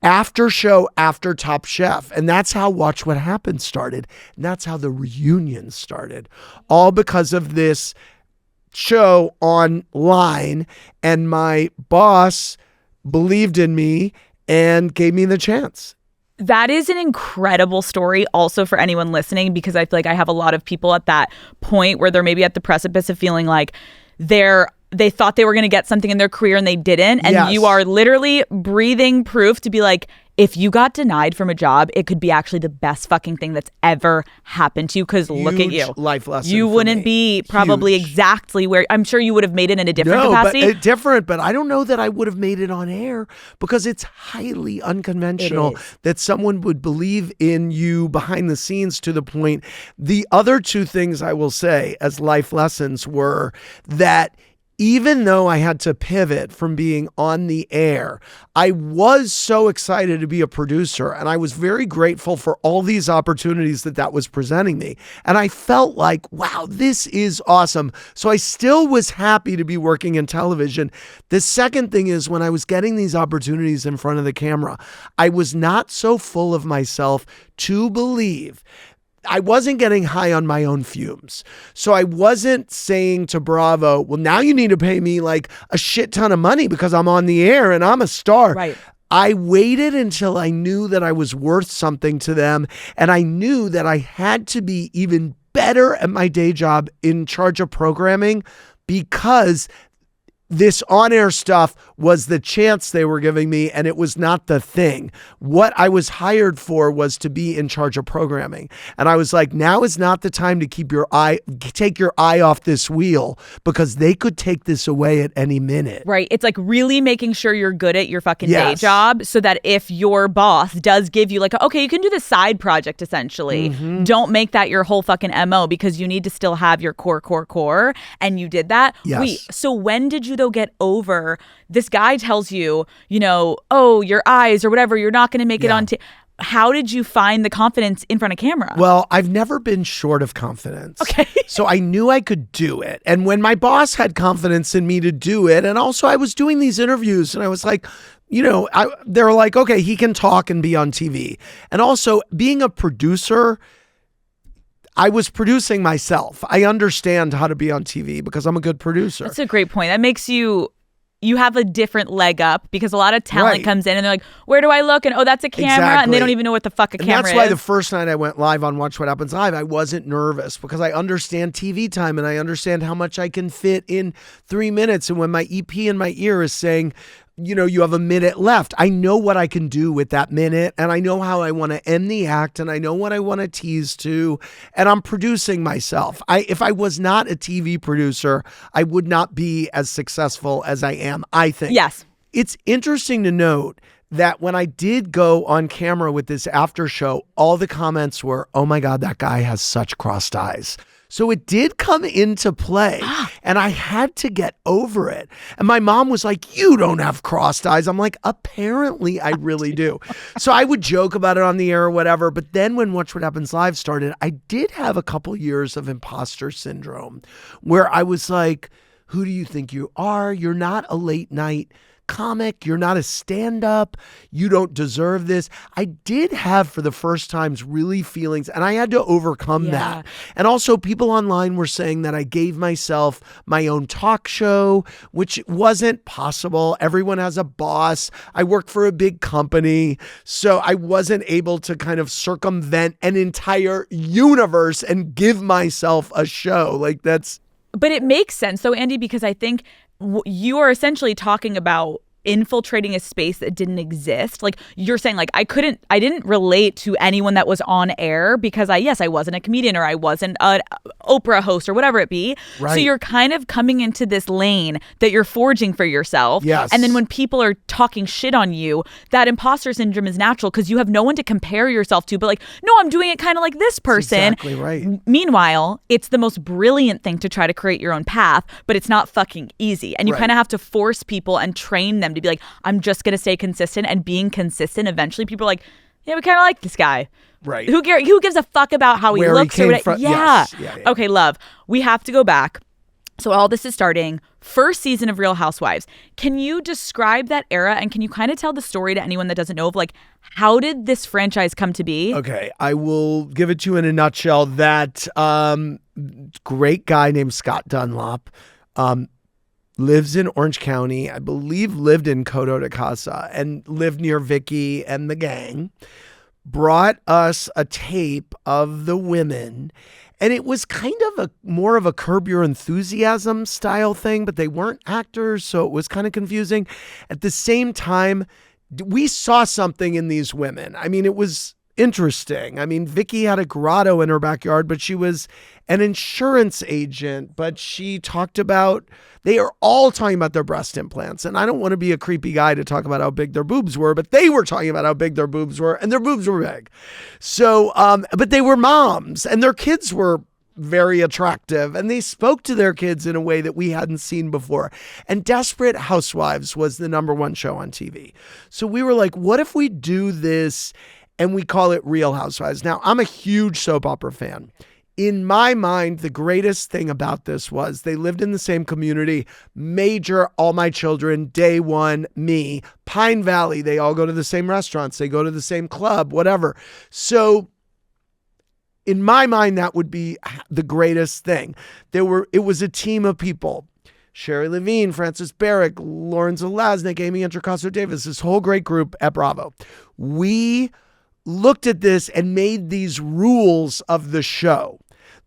after show after Top Chef. And that's how Watch What Happens started. And that's how the reunion started. All because of this show online. And my boss believed in me and gave me the chance. That is an incredible story also for anyone listening, because I feel like I have a lot of people at that point where they're maybe at the precipice of feeling like they thought they were going to get something in their career and they didn't. And you are literally breathing proof to be like, if you got denied from a job, it could be actually the best fucking thing that's ever happened to you. Because look at you. Life lesson. You wouldn't be probably exactly where I'm sure you would have made it in a different capacity. But I don't know that I would have made it on air, because it's highly unconventional that someone would believe in you behind the scenes to the point. The other two things I will say as life lessons were that even though I had to pivot from being on the air, I was so excited to be a producer, and I was very grateful for all these opportunities that was presenting me. And I felt like, wow, this is awesome. So I still was happy to be working in television. The second thing is, when I was getting these opportunities in front of the camera, I was not so full of myself to believe I wasn't getting high on my own fumes. So I wasn't saying to Bravo, well, now you need to pay me like a shit ton of money because I'm on the air and I'm a star. Right. I waited until I knew that I was worth something to them. And I knew that I had to be even better at my day job in charge of programming, because this on-air stuff was the chance they were giving me, and it was not the thing. What I was hired for was to be in charge of programming. And I was like, now is not the time to take your eye off this wheel, because they could take this away at any minute. Right. It's like really making sure you're good at your fucking day job, so that if your boss does give you like, okay, you can do this side project essentially. Mm-hmm. Don't make that your whole fucking MO, because you need to still have your core. And you did that. Yes. Wait, so when did you though get over this guy tells you, oh, your eyes or whatever, you're not going to make it on how did you find the confidence in front of camera? Well, I've never been short of confidence. Okay. So I knew I could do it. And when my boss had confidence in me to do it, and also I was doing these interviews and I was like, they're like, okay, he can talk and be on TV. And also being a producer, I was producing myself. I understand how to be on TV because I'm a good producer. That's a great point. That makes you have a different leg up, because a lot of talent comes in and they're like, where do I look? And oh, that's a camera. Exactly. And they don't even know what the fuck a camera is. That's why the first night I went live on Watch What Happens Live, I wasn't nervous, because I understand TV time and I understand how much I can fit in 3 minutes. And when my EP in my ear is saying, you have a minute left, I know what I can do with that minute, and I know how I want to end the act, and I know what I want to tease to, and I'm producing myself. If I was not a TV producer, I would not be as successful as I am, I think. Yes. It's interesting to note that when I did go on camera with this after show, all the comments were, oh my God, that guy has such crossed eyes. So it did come into play. And I had to get over it. And my mom was like, you don't have crossed eyes. I'm like, apparently I really do. So I would joke about it on the air or whatever. But then when Watch What Happens Live started, I did have a couple years of imposter syndrome where I was like, who do you think you are? You're not a late night comic. You're not a stand-up. You don't deserve this. I did have for the first times really feelings, and I had to overcome that. And also people online were saying that I gave myself my own talk show, which wasn't possible. Everyone has a boss. I work for a big company. So I wasn't able to kind of circumvent an entire universe and give myself a show. Like that's... But it makes sense though, Andy, because I think you are essentially talking about infiltrating a space that didn't exist. Like you're saying, like I didn't relate to anyone that was on air because I wasn't a comedian or I wasn't an Oprah host or whatever it be. Right. So you're kind of coming into this lane that you're forging for yourself. Yes. And then when people are talking shit on you, that imposter syndrome is natural because you have no one to compare yourself to. But like, no, I'm doing it kind of like this person. That's exactly right. Meanwhile, it's the most brilliant thing to try to create your own path, but it's not fucking easy. And you kind of have to force people and train them to be like, I'm just going to stay consistent, and being consistent, eventually people are like, yeah, we kind of like this guy. Right. Who gives a fuck about how he looks or whatever? Yeah. Yes. Yeah. Okay, love. We have to go back. So all this is starting first season of Real Housewives. Can you describe that era, and can you kind of tell the story to anyone that doesn't know of like how did this franchise come to be? Okay, I will give it to you in a nutshell. That great guy named Scott Dunlop lives in Orange County, I believe lived in Coto de Casa and lived near Vicky and the gang, brought us a tape of the women. And it was kind of more of a Curb Your Enthusiasm style thing, but they weren't actors, so it was kind of confusing. At the same time, we saw something in these women. I mean, it was interesting. I mean, Vicky had a grotto in her backyard, but she was an insurance agent, but she talked about, they are all talking about their breast implants. And I don't want to be a creepy guy to talk about how big their boobs were, but they were talking about how big their boobs were, and their boobs were big. So, but they were moms and their kids were very attractive, and they spoke to their kids in a way that we hadn't seen before. And Desperate Housewives was the #1 show on TV. So we were like, what if we do this and we call it Real Housewives? Now, I'm a huge soap opera fan. In my mind, the greatest thing about this was they lived in the same community. Major, All My Children, Day One, me, Pine Valley. They all go to the same restaurants. They go to the same club, whatever. So in my mind, that would be the greatest thing. It was a team of people. Sherry Levine, Francis Barrick, Lauren Zelaznik, Amy Introcaso-Davis, this whole great group at Bravo. We looked at this and made these rules of the show.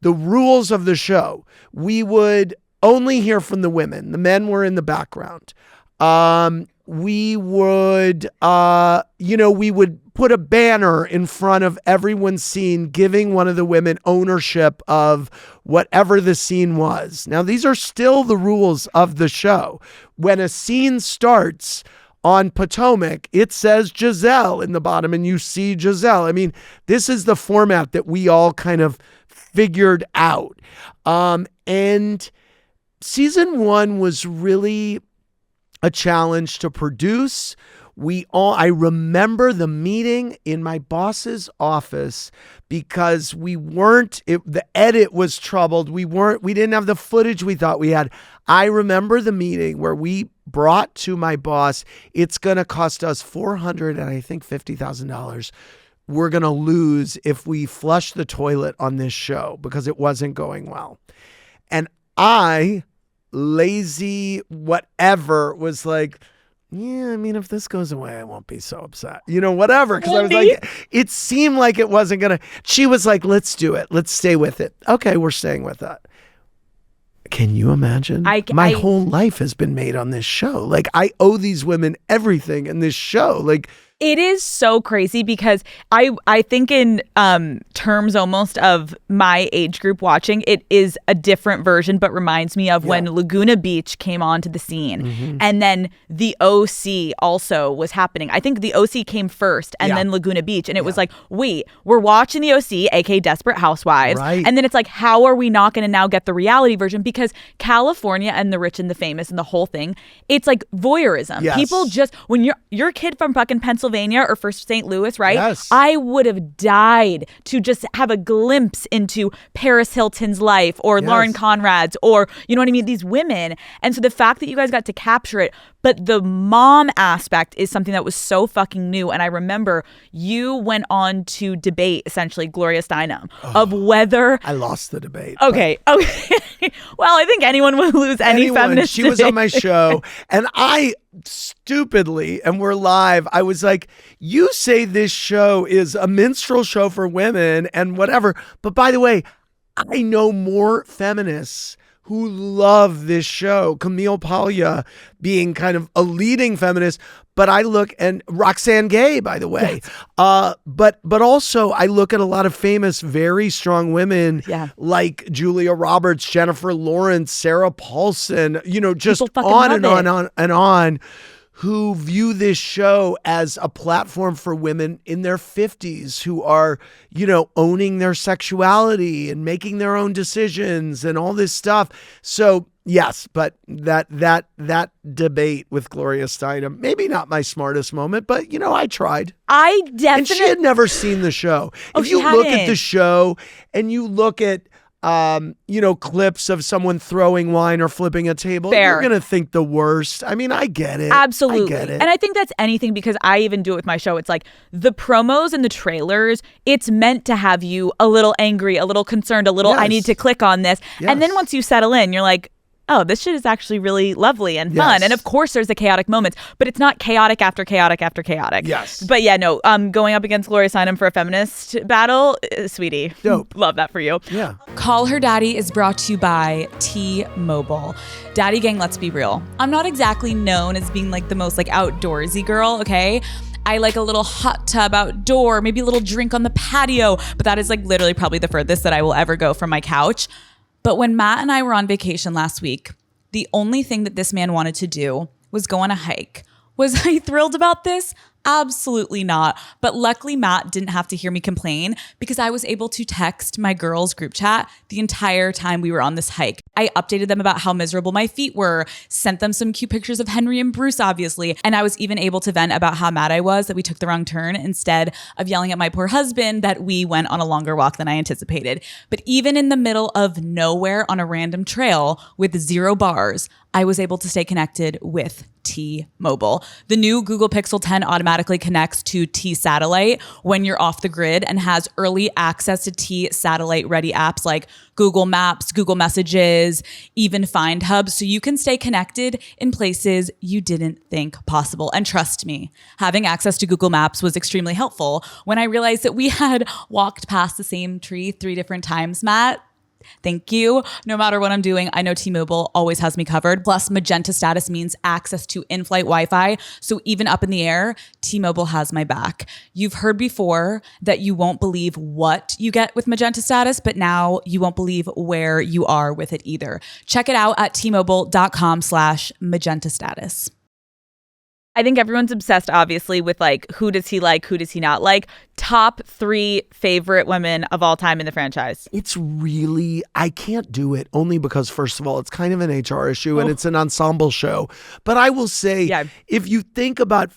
The rules of the show. We would only hear from the women. The men were in the background. We would, we would put a banner in front of everyone's scene, giving one of the women ownership of whatever the scene was. Now, these are still the rules of the show. When a scene starts on Potomac, it says Giselle in the bottom, and you see Giselle. I mean, this is the format that we all kind of figured out. And season 1 was really a challenge to produce. I remember the meeting in my boss's office because the edit was troubled. We didn't have the footage we thought we had. I remember the meeting where we brought to my boss, it's going to cost us $450,000. We're going to lose if we flush the toilet on this show because it wasn't going well. And I, lazy whatever, was like, yeah, I mean, if this goes away, I won't be so upset. Whatever. Because I was like, it seemed like it wasn't going to. She was like, let's do it. Let's stay with it. Okay, we're staying with that. Can you imagine? My whole life has been made on this show. Like, I owe these women everything in this show. Like, It is so crazy because I think in terms almost of my age group watching, it is a different version, but reminds me of when Laguna Beach came onto the scene. And then the OC also was happening. I think the OC came first and then Laguna Beach. And it was like, wait, we're watching the OC, aka Desperate Housewives. Right. And then it's like, how are we not going to now get the reality version? Because California and the rich and the famous and the whole thing, it's like voyeurism. Yes. People just, when you're a kid from fucking Pennsylvania or first St. Louis, right? Yes. I would have died to just have a glimpse into Paris Hilton's life or Lauren Conrad's or, you know what I mean? These women. And so the fact that you guys got to capture it, but the mom aspect is something that was so fucking new. And I remember you went on to debate essentially Gloria Steinem of whether... I lost the debate. Okay. Well, I think anyone would lose any feminist She was on my show and I stupidly, and we're live, I was like, you say this show is a minstrel show for women and whatever. But by the way, I know more feminists who love this show. Camille Paglia being kind of a leading feminist, but I look, and Roxane Gay, by the way. But also I look at a lot of famous, very strong women like Julia Roberts, Jennifer Lawrence, Sarah Paulson, you know, just on and on, who view this show as a platform for women in their 50s who are, you know, owning their sexuality and making their own decisions and all this stuff. So yes, but that debate with Gloria Steinem, maybe not my smartest moment, but you know, I tried. I definitely. And she had never seen the show. Oh, if you look at the show and you look at you know, clips of someone throwing wine or flipping a table, you're going to think the worst. I mean, I get it. Absolutely. I get it. And I think that's anything, because I even do it with my show. It's like the promos and the trailers, it's meant to have you a little angry, a little concerned, a little, I need to click on this. And then once you settle in, you're like, oh, this shit is actually really lovely and fun. And of course there's the chaotic moments, but it's not chaotic after chaotic after chaotic. Yes. But yeah, no, going up against Gloria Steinem for a feminist battle, sweetie. Dope. Love that for you. Yeah. Call Her Daddy is brought to you by T-Mobile. Daddy gang, let's be real. I'm not exactly known as being like the most like outdoorsy girl, okay? I like a little hot tub outdoor, maybe a little drink on the patio, but that is like literally probably the furthest that I will ever go from my couch. But when Matt and I were on vacation last week, the only thing that this man wanted to do was go on a hike. Was I thrilled about this? Absolutely not. But luckily, Matt didn't have to hear me complain because I was able to text my girls' group chat the entire time we were on this hike. I updated them about how miserable my feet were, sent them some cute pictures of Henry and Bruce, obviously. And I was even able to vent about how mad I was that we took the wrong turn instead of yelling at my poor husband that we went on a longer walk than I anticipated. But even in the middle of nowhere on a random trail with 0 bars, I was able to stay connected with T-Mobile. The new Google Pixel 10 automatically connects to T-Satellite when you're off the grid and has early access to T-Satellite ready apps like Google Maps, Google Messages, even Find Hub, so you can stay connected in places you didn't think possible. And trust me, having access to Google Maps was extremely helpful when I realized that we had walked past the same tree 3 different times, Matt. Thank you. No matter what I'm doing, I know T-Mobile always has me covered. Plus, Magenta status means access to in-flight Wi-Fi. So even up in the air, T-Mobile has my back. You've heard before that you won't believe what you get with Magenta status, but now you won't believe where you are with it either. Check it out at T-Mobile.com/Magenta status. I think everyone's obsessed, obviously, with like, who does he like? Who does he not like? Top 3 favorite women of all time in the franchise. It's really, I can't do it only because, first of all, it's kind of an HR issue and it's an ensemble show. But I will say, if you think about,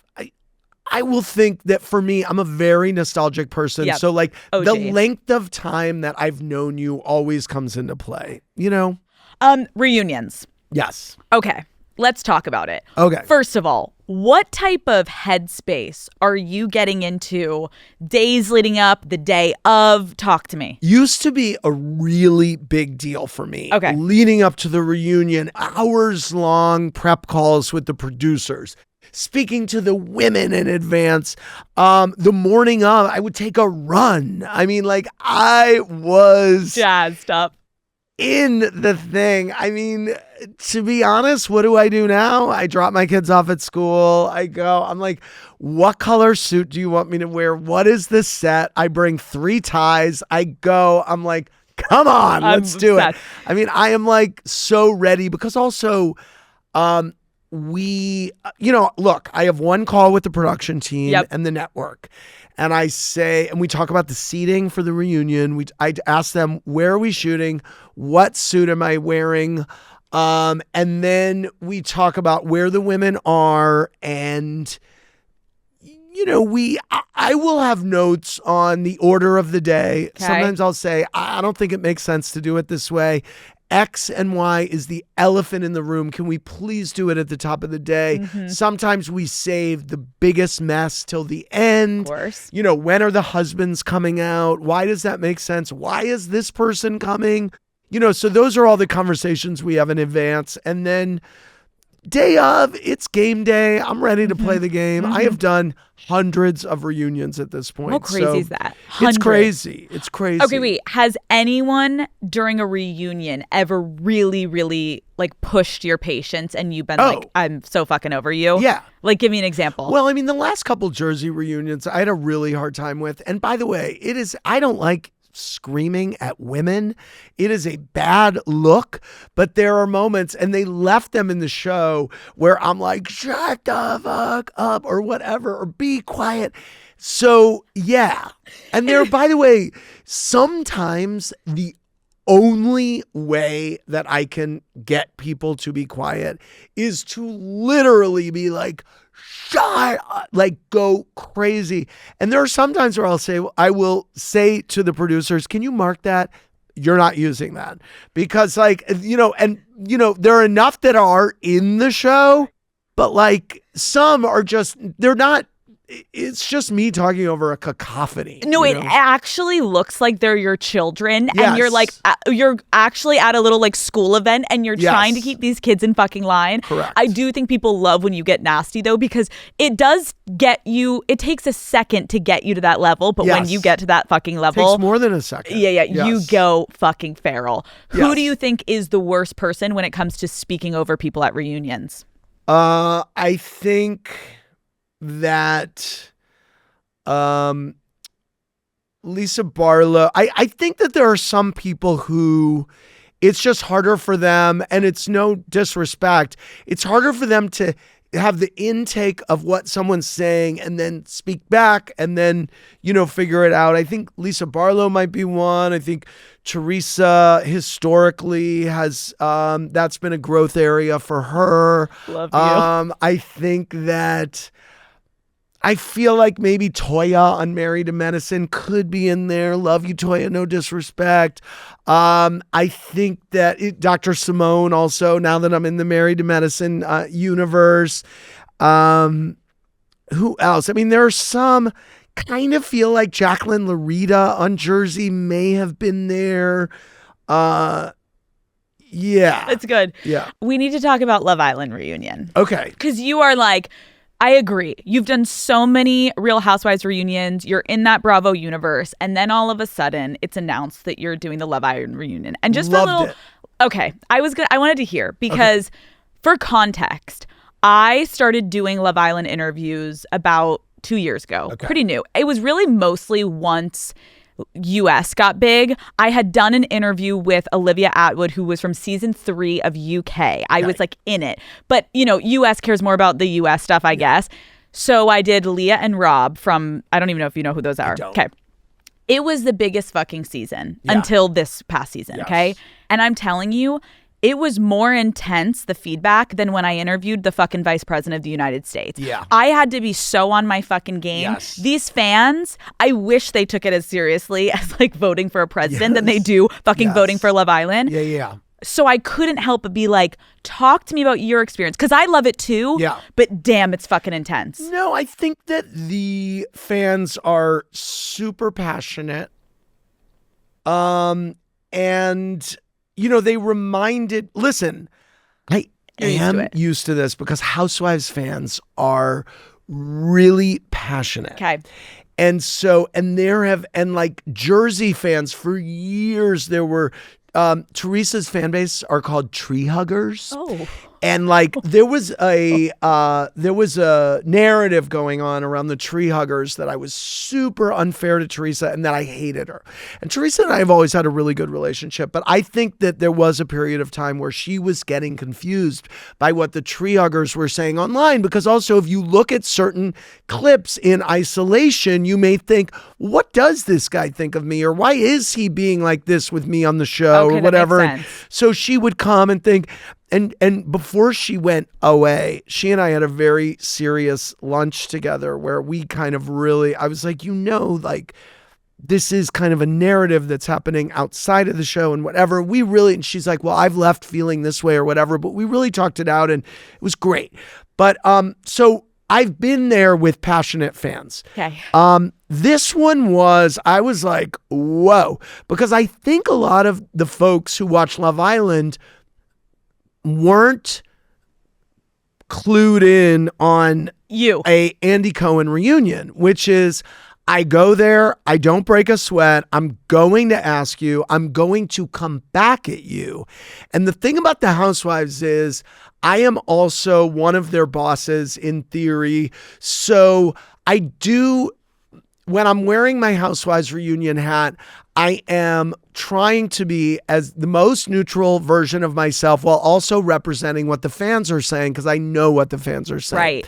I will think that for me, I'm a very nostalgic person. So like the length of time that I've known you always comes into play, you know? Reunions. Yes. Okay. Let's talk about it. Okay. First of all, what type of headspace are you getting into days leading up, the day of? Talk to me. Used to be a really big deal for me. Okay. Leading up to the reunion, hours-long prep calls with the producers, speaking to the women in advance. The morning of, I would take a run. I mean, like, I was jazzed up. in the thing. I mean, to be honest, what do I do now? I drop my kids off at school. I'm like, what color suit do you want me to wear? What is this set? I bring 3 ties. I'm like, come on, let's do it. I mean, I am like so ready because also, look, I have one call with the production team and the network. And and we talk about the seating for the reunion. I ask them, where are we shooting? What suit am I wearing? And then we talk about where the women are. And, I will have notes on the order of the day. Okay. Sometimes I'll say, I don't think it makes sense to do it this way. X and Y is the elephant in the room. Can we please do it at the top of the day? Mm-hmm. Sometimes we save the biggest mess till the end. Of course. When are the husbands coming out? Why does that make sense? Why is this person coming? So those are all the conversations we have in advance. And then day of, it's game day. I'm ready to play the game. I have done hundreds of reunions at this point. How crazy is that? It's crazy. It's crazy. Okay, wait. Has anyone during a reunion ever really, really like pushed your patience and you've been like, I'm so fucking over you? Yeah. Like, give me an example. Well, I mean, the last couple Jersey reunions, I had a really hard time with. And by the way, I don't like screaming at women. It is a bad look, but there are moments, and they left them in the show where I'm like, shut the fuck up or whatever, or be quiet. So yeah. And by the way, sometimes the only way that I can get people to be quiet is to literally be like, shut up, like go crazy. And there are some times where I will say to the producers, can you mark that? You're not using that. Because there are enough that are in the show, but like some are they're not. It's just me talking over a cacophony. No, it actually looks like they're your children. Yes. And you're like, you're actually at a little like school event and you're trying to keep these kids in fucking line. Correct. I do think people love when you get nasty though, because it does get you, it takes a second to get you to that level. But when you get to that fucking level. It takes more than a second. Yeah. Yes. You go fucking feral. Yes. Who do you think is the worst person when it comes to speaking over people at reunions? I think that Lisa Barlow, I think that there are some people who it's just harder for them, and it's no disrespect, it's harder for them to have the intake of what someone's saying and then speak back and then, figure it out. I think Lisa Barlow might be one. I think Teresa historically has, that's been a growth area for her. Love you. I think that I feel like maybe Toya on Married to Medicine could be in there. Love you, Toya. No disrespect. I think that Dr. Simone also, now that I'm in the Married to Medicine universe. Who else? I mean, there are some, kind of feel like Jacqueline Larita on Jersey may have been there. Yeah. It's good. Yeah. We need to talk about Love Island reunion. Okay. Because you are like, I agree. You've done so many Real Housewives reunions. You're in that Bravo universe. And then all of a sudden it's announced that you're doing the Love Island reunion. And just Loved for a little, it. Okay. I wanted to hear because for context, I started doing Love Island interviews about 2 years ago. Okay. Pretty new. It was really mostly once US got big. I had done an interview with Olivia Atwood, who was from season 3 of UK. I was like in it. But, US cares more about the US stuff, I guess. So I did Leah and Rob from, I don't even know if you know who those are. Okay. It was the biggest fucking season until this past season. Yes. Okay. And I'm telling you, it was more intense, the feedback, than when I interviewed the fucking vice president of the United States. Yeah. I had to be so on my fucking game. Yes. These fans, I wish they took it as seriously as like voting for a president than they do fucking voting for Love Island. Yeah. So I couldn't help but be like, talk to me about your experience. Because I love it too. Yeah. But damn, it's fucking intense. No, I think that the fans are super passionate. And they listen, I am used to this because Housewives fans are really passionate. Okay. And like Jersey fans for years, there were Teresa's fan base are called tree huggers. Oh. And like there was a narrative going on around the tree huggers that I was super unfair to Teresa and that I hated her. And Teresa and I have always had a really good relationship, but I think that there was a period of time where she was getting confused by what the tree huggers were saying online, because also if you look at certain clips in isolation, you may think, what does this guy think of me? Or why is he being like this with me on the show or whatever? That makes sense. So she would come and think, and before she went away, she and I had a very serious lunch together where we kind of really, I was like, like this is kind of a narrative that's happening outside of the show and whatever. And she's like, well, I've left feeling this way or whatever, but we really talked it out and it was great. But so I've been there with passionate fans. Okay. This one I was like, whoa, because I think a lot of the folks who watch Love Island weren't clued in on a Andy Cohen reunion, which is I go there, I don't break a sweat, I'm going to ask you, I'm going to come back at you. And the thing about the Housewives is I am also one of their bosses in theory. So I do, when I'm wearing my Housewives reunion hat, I am trying to be as the most neutral version of myself while also representing what the fans are saying, because I know what the fans are saying. Right.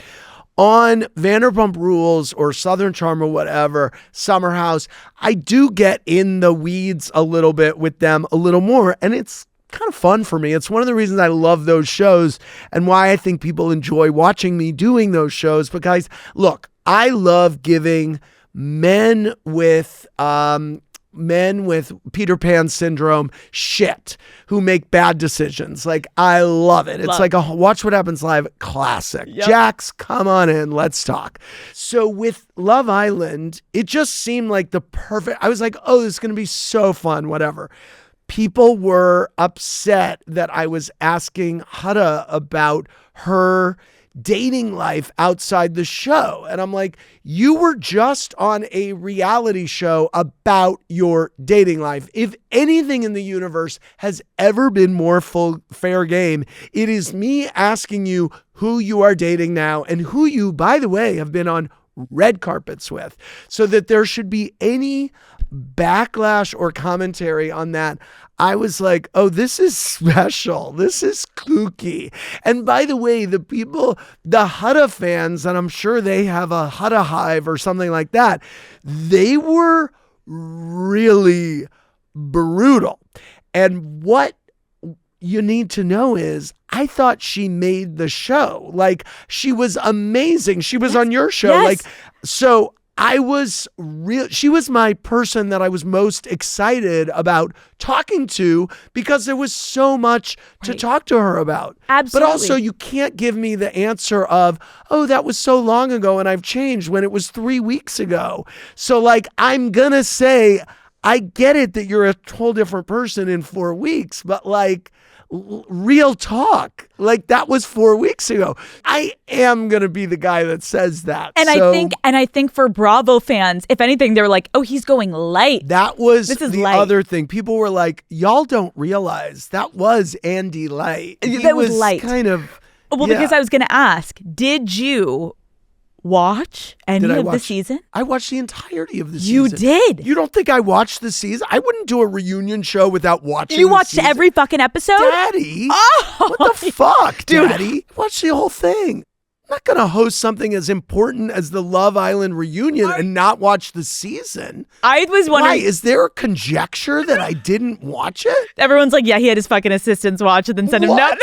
On Vanderpump Rules or Southern Charm or whatever, Summer House, I do get in the weeds a little bit with them a little more, and it's kind of fun for me. It's one of the reasons I love those shows and why I think people enjoy watching me doing those shows, because look, I love giving men with Peter Pan syndrome shit who make bad decisions. Like, I love it. It's like a Watch What Happens Live classic. Yep. Jax, come on in. Let's talk. So with Love Island, it just seemed like the perfect, I was like, oh, this is going to be so fun, whatever. People were upset that I was asking Hutta about her dating life outside the show. And I'm like, you were just on a reality show about your dating life. If anything in the universe has ever been more fair game, it is me asking you who you are dating now and who you, by the way, have been on red carpets with, so that there should be any backlash or commentary on that. I was like, oh, this is special. This is kooky. And by the way, the Hutta fans, and I'm sure they have a Hutta hive or something like that, they were really brutal. And what you need to know is I thought she made the show. She was amazing. She was on your show. Yes. So she was my person that I was most excited about talking to, because there was so much to talk to her about. Absolutely. But also you can't give me the answer of, oh, that was so long ago and I've changed, when it was 3 weeks ago. So I'm going to say, I get it that you're a whole different person in 4 weeks, but real talk, that was 4 weeks ago. I am gonna be the guy that says that. And I think for Bravo fans, if anything, they're like, oh, he's going light. That was light. Other thing. People were like, y'all don't realize that was Andy Light. That was light. Kind of. Well, yeah. Because I was gonna ask, did you watch any of the season? I watched the entirety of the season. You did? You don't think I watched the season? I wouldn't do a reunion show without watching You watched every fucking episode? Daddy? Oh! What the fuck, Dude. Daddy? Watch the whole thing. I'm not going to host something as important as the Love Island reunion and not watch the season. I was wondering. Why? Is there a conjecture that I didn't watch it? Everyone's like, yeah, he had his fucking assistants watch it, then send him What?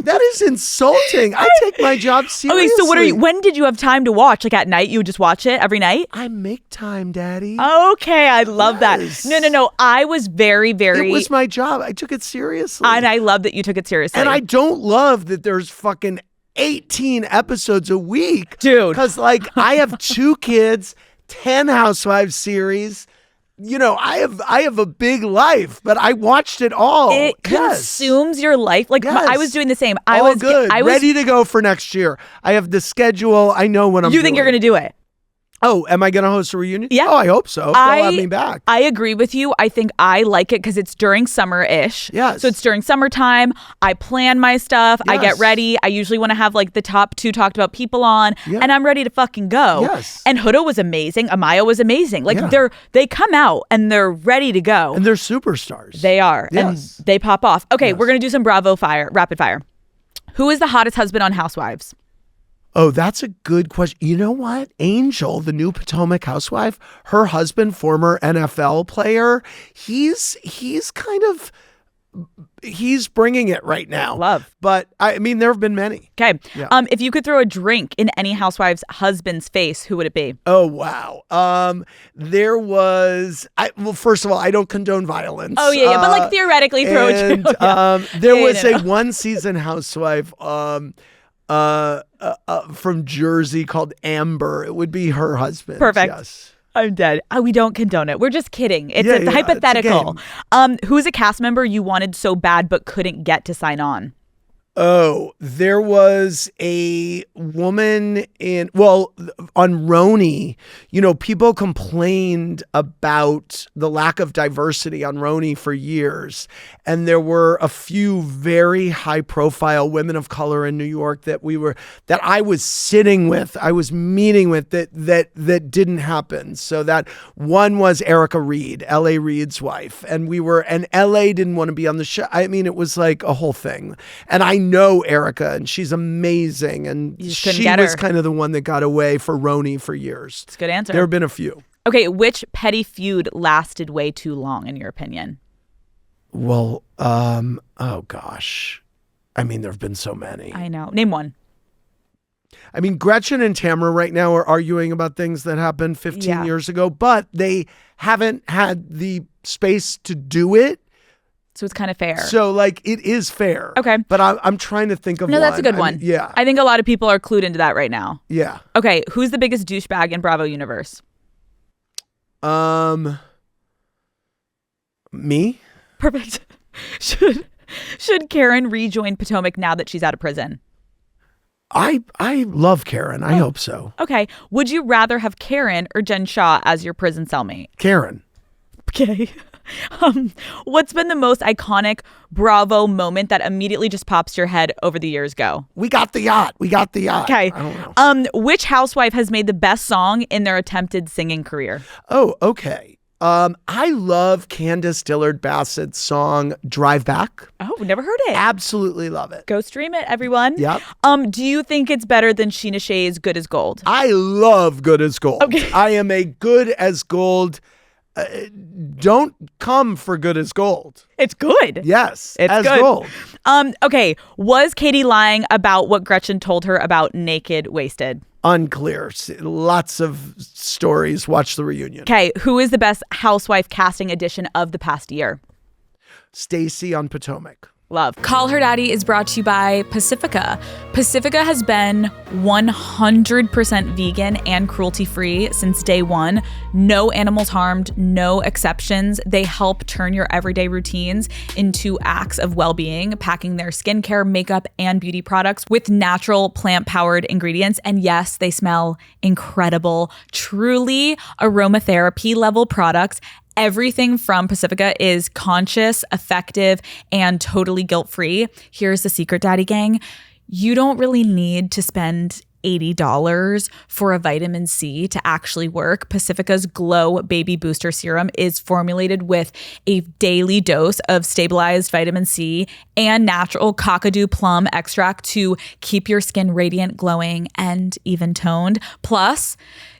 That is insulting. I take my job seriously. Okay, so when did you have time to watch? At night, you would just watch it every night? I make time, Daddy. Okay, I love that. No. I was very, very... It was my job. I took it seriously. And I love that you took it seriously. And I don't love that there's fucking 18 episodes a week. Dude. Because, I have 2 kids, 10 Housewives series. I have a big life, but I watched it all. It consumes your life. Yes. I was doing the same. I was ready to go for next year. I have the schedule. I know when I'm You think you're going to do it? Oh, am I going to host a reunion? Yeah. Oh, I hope so. They'll have me back. I agree with you. I think I like it because it's during summer-ish. Yes. So it's during summertime. I plan my stuff. I get Yes. ready. I usually want to have like the top 2 talked about people on. Yeah. And I'm ready to fucking go. Yes. And Huda was amazing. Amaya was amazing. Like Yeah. they come out and they're ready to go. And they're superstars. They are. Yes. And they pop off. Okay, Yes. we're going to do some rapid fire. Who is the hottest husband on Housewives? Oh, that's a good question. You know what? Angel, the new Potomac housewife, her husband, former NFL player, he's bringing it right now. Love. But I mean, there have been many. Okay. Yeah. If you could throw a drink in any housewife's husband's face, who would it be? Oh, wow. There was, well, first of all, I don't condone violence. Oh, yeah. But like theoretically throw a drink. There Yeah, was no. a one season housewife, from Jersey called Amber. It would be her husband. Perfect. Yes. I'm dead. We don't condone it. We're just kidding. It's Yeah, a yeah, hypothetical. it's a Who's a cast member you wanted so bad but couldn't get to sign on? Oh, there was a woman on Roni, people complained about the lack of diversity on Roni for years. And there were a few very high profile women of color in New York that I was sitting with, I was meeting with that didn't happen. So that one was Erica Reed, L.A. Reid's wife. And L.A. didn't want to be on the show. I mean, it was like a whole thing. And I know Erica, and she's amazing, and she was kind of the one that got away for Roni for years. It's a good answer. There have been a few. Okay, which petty feud lasted way too long, in your opinion? Well, oh gosh. I mean, there have been so many. I know. Name one. I mean, Gretchen and Tamara right now are arguing about things that happened 15 years ago, but they haven't had the space to do it. So it's kind of fair. So like it is fair. Okay. But I'm trying to think of one. No, that's a good one. Yeah. I think a lot of people are clued into that right now. Yeah. Okay, who's the biggest douchebag in Bravo universe? Me? Perfect. Should Karen rejoin Potomac now that she's out of prison? I love Karen. I hope so. Okay. Would you rather have Karen or Jen Shaw as your prison cellmate? Karen. Okay. What's been the most iconic Bravo moment that immediately just pops to your head over the years? Go. We got the yacht. Okay. I don't know. Which housewife has made the best song in their attempted singing career? Oh, okay. I love Candace Dillard Bassett's song Drive Back. Oh, never heard it. Absolutely love it. Go stream it, everyone. Yep. Do you think it's better than Sheena Shea's Good as Gold? I love Good as Gold. Okay. I am a Good as Gold. Don't come for Good as Gold. It's good. Yes, It's as good. gold. Okay. Was Katie lying about what Gretchen told her about Naked Wasted? Unclear. Lots of stories. Watch the reunion. Okay. Who is the best housewife casting addition of the past year? Stacy on Potomac. Love. Call Her Daddy is brought to you by Pacifica. Pacifica has been 100% vegan and cruelty-free since day one. No animals harmed, no exceptions. They help turn your everyday routines into acts of well-being, packing their skincare, makeup, and beauty products with natural plant-powered ingredients. And yes, they smell incredible. Truly aromatherapy level products. Everything from Pacifica is conscious, effective, and totally guilt-free. Here's the secret, Daddy Gang. You don't really need to spend $80 for a vitamin C to actually work. Pacifica's Glow Baby Booster Serum is formulated with a daily dose of stabilized vitamin C and natural kakadu plum extract to keep your skin radiant, glowing, and even toned. Plus,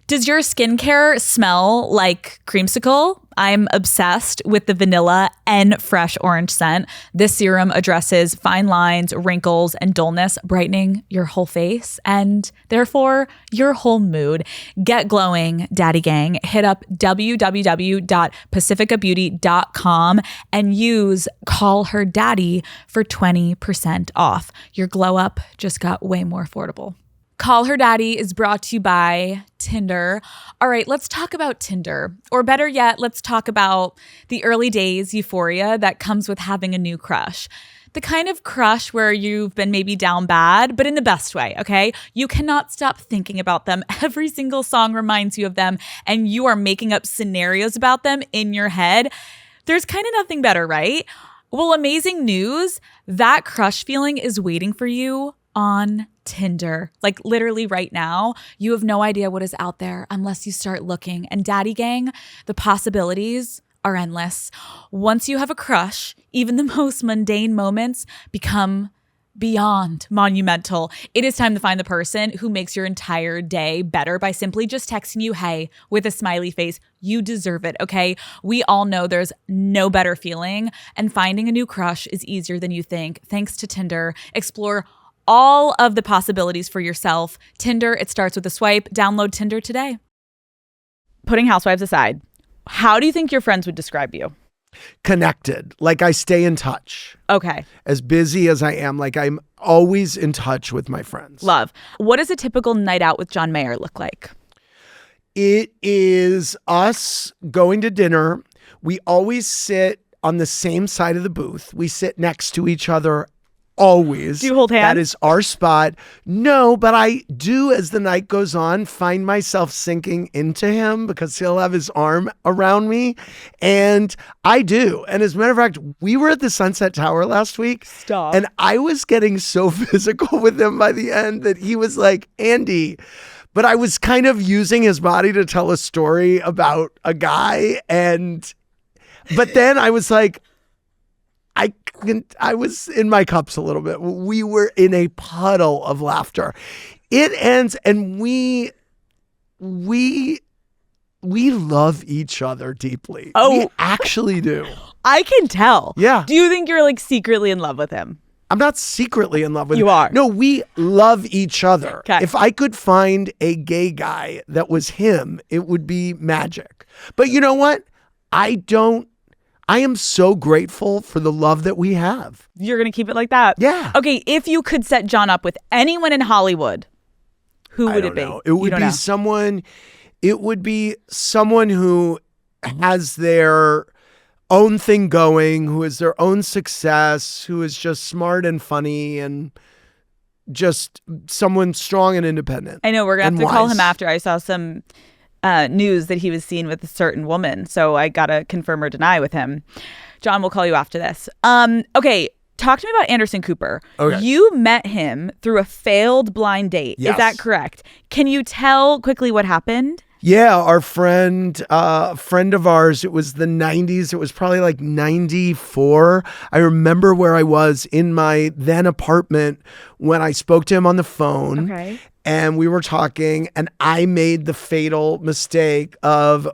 does your skincare smell like creamsicle? I'm obsessed with the vanilla and fresh orange scent. This serum addresses fine lines, wrinkles, and dullness, brightening your whole face and therefore your whole mood. Get glowing, Daddy Gang. Hit up www.pacificabeauty.com and use Call Her Daddy for 20% off. Your glow up just got way more affordable. Call Her Daddy is brought to you by Tinder. All right, let's talk about Tinder. Or better yet, let's talk about the early days euphoria that comes with having a new crush. the kind of crush where you've been maybe down bad, but in the best way, okay? You cannot stop thinking about them. Every single song reminds you of them, and you are making up scenarios about them in your head. There's kind of nothing better, right? Well, amazing news. That crush feeling is waiting for you on Tinder. Like literally right now, you have no idea what is out there unless you start looking. And Daddy Gang, the possibilities are endless. Once you have a crush, even the most mundane moments become beyond monumental. It is time to find the person who makes your entire day better by simply just texting you, hey, with a smiley face. You deserve it, okay? We all know there's no better feeling, and finding a new crush is easier than you think. Thanks to Tinder. Explore all of the possibilities for yourself. Tinder, it starts with a swipe. Download Tinder today. Putting Housewives aside, how do you think your friends would describe you? Connected. Like I stay in touch. Okay. As busy as I am, like I'm always in touch with my friends. Love. What does a typical night out with John Mayer look like? It is us going to dinner. We always sit on the same side of the booth. We sit next to each other always. Do you hold hands? That is our spot. No, but I do, as the night goes on, find myself sinking into him because he'll have his arm around me. And I do. And as a matter of fact, we were at the Sunset Tower last week. Stop. And I was getting so physical with him by the end that he was like, Andy. But I was kind of using his body to tell a story about a guy. But then I was like, I was in my cups a little bit. We were in a puddle of laughter. It ends, and we love each other deeply. Oh. We actually do. I can tell. Yeah. Do you think you're like secretly in love with him? I'm not secretly in love with him. You are. No, we love each other. Okay. If I could find a gay guy that was him, it would be magic. But you know what? I am so grateful for the love that we have. You're going to keep it like that? Yeah. Okay, if you could set John up with anyone in Hollywood, who would it be? It would be someone. It would be someone who has their own thing going, who has their own success, who is just smart and funny, and just someone strong and independent. I know we're going to have to and call wise. him after. I saw some news that he was seen with a certain woman, so I got to confirm or deny with him. John, we'll call you after this. Okay, talk to me about Anderson Cooper. Okay. You met him through a failed blind date. Yes. Is that correct? Can you tell quickly what happened? Yeah, our friend of ours, it was the 90s. It was probably like 94. I remember where I was in my then apartment when I spoke to him on the phone. Okay. And we were talking, and I made the fatal mistake of a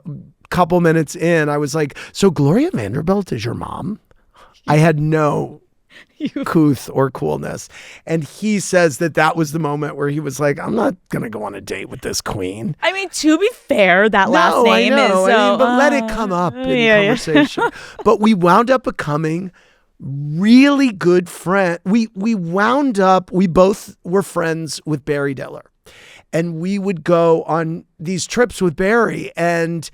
couple minutes in. I was like, so Gloria Vanderbilt is your mom? I had no couth or coolness. And he says that was the moment where he was like, I'm not going to go on a date with this queen. I mean, to be fair, that last name I know. is so... I mean, but let it come up in conversation. But we wound up becoming really good friends. We both were friends with Barry Diller. And we would go on these trips with Barry and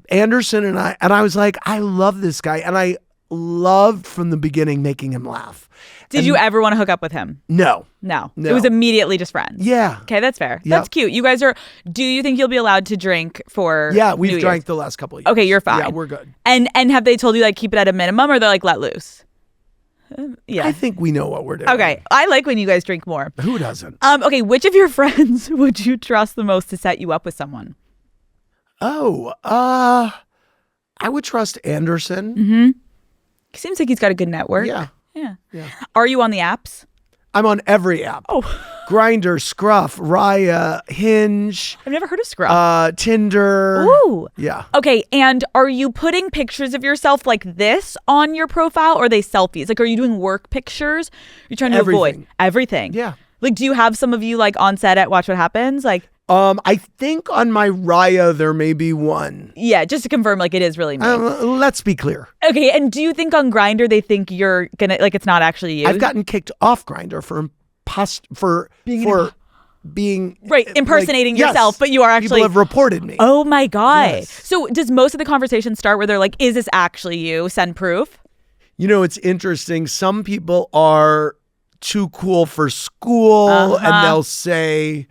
Anderson and I was like, I love this guy. And I loved from the beginning making him laugh. Did you ever want to hook up with him? No. It was immediately just friends. Yeah. Okay, that's fair. Yep. That's cute. You guys are, do you think you'll be allowed to drink for Yeah, New we've Year's? drank the last couple of years. Okay, you're fine. Yeah, we're good. And have they told you like keep it at a minimum, or they're like let loose? Yeah. I think we know what we're doing. Okay. I like when you guys drink more. Who doesn't? Okay, which of your friends would you trust the most to set you up with someone? I would trust Anderson. Mm-hmm. Seems like he's got a good network. Yeah. Yeah. Are you on the apps? I'm on every app. Oh. Grindr, Scruff, Raya, Hinge. I've never heard of Scruff. Tinder. Ooh. Yeah. Okay, and are you putting pictures of yourself like this on your profile, or are they selfies? Like, are you doing work pictures? You're trying to avoid everything. Yeah. Like, do you have some of you like on set at Watch What Happens? Like, I think on my Raya there may be one. yeah, just to confirm, like it is really me. Let's be clear. Okay, and do you think on Grindr they think you're gonna like it's not actually you? I've gotten kicked off Grindr for being right, impersonating yes, yourself, but you are actually people have reported me. Oh my god! Yes. So does most of the conversation start where they're like, "Is this actually you? Send proof." You know, it's interesting. Some people are too cool for school and they'll say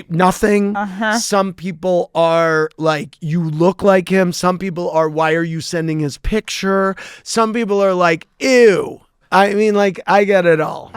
nothing. Some people are like, you look like him. Some people are, why are you sending his picture? Some people are like, ew. I mean, like, I get it all.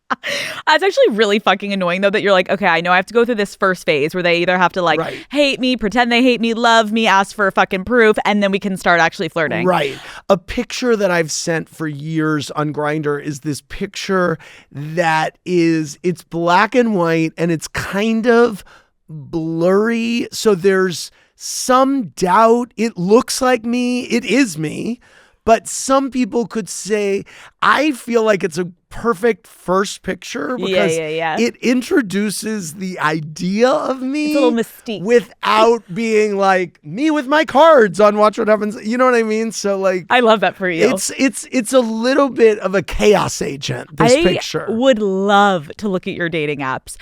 It's actually really fucking annoying, though, that you're like, okay, I know I have to go through this first phase where they either have to like hate me, pretend they hate me, love me, ask for fucking proof, and then we can start actually flirting. Right. A picture that I've sent for years on Grindr is this picture that it's black and white and it's kind of blurry. So there's some doubt. It looks like me. It is me. But some people could say, I feel like it's a perfect first picture because it introduces the idea of me. It's a little mystique. Without being like me with my cards on Watch What Happens. You know what I mean? So like, I love that for you. It's a little bit of a chaos agent, this picture. I would love to look at your dating apps.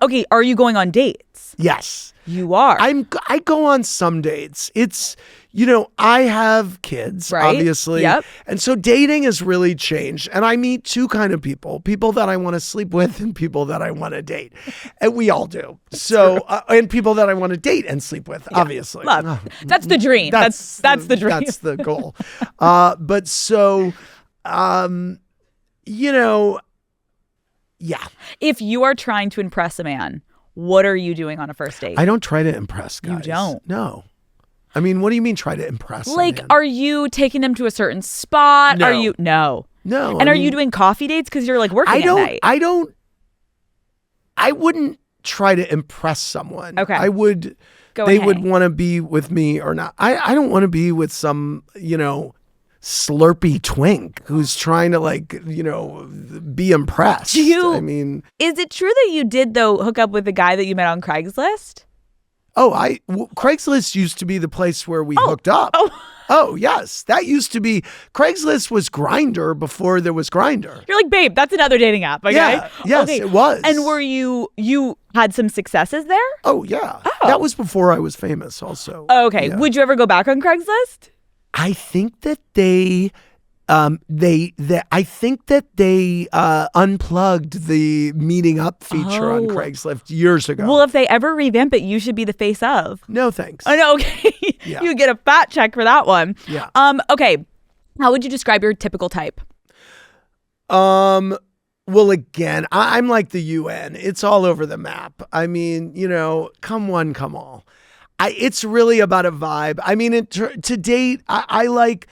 Okay, are you going on dates? Yes. You are. I go on some dates. It's, you know, I have kids, obviously. Yep. And so dating has really changed. And I meet two kind of people that I want to sleep with and people that I want to date. And we all do. So, and people that I want to date and sleep with, obviously. Love. That's the dream. That's the dream. That's the goal. But so, you know, yeah. If you are trying to impress a man, what are you doing on a first date? I don't try to impress guys. You don't? No. I mean, what do you mean try to impress? Like, are you taking them to a certain spot? No. Are you No. And are you doing coffee dates because you're like working at night? I wouldn't try to impress someone. Okay. I would. They would want to be with me or not. I don't want to be with some, you know, slurpy twink who's trying to like, you know, be impressed. I mean, is it true that you did though hook up with the guy that you met on Craigslist? Craigslist used to be the place where we hooked up. Oh, yes. That used to be, Craigslist was Grindr before there was Grindr. You're like, babe, that's another dating app, okay? Yeah, yes, it was. And were you had some successes there? Oh, yeah. That was before I was famous also. Oh, okay. Yeah. Would you ever go back on Craigslist? I think that they unplugged the meeting up feature on Craigslist years ago. Well, if they ever revamp it, you should be the face of. No, thanks. Oh, no, okay. Yeah. You get a fat check for that one. Yeah. Okay. How would you describe your typical type? Well, again, I'm like the UN. It's all over the map. I mean, you know, come one, come all. It's really about a vibe. I mean, to date, I like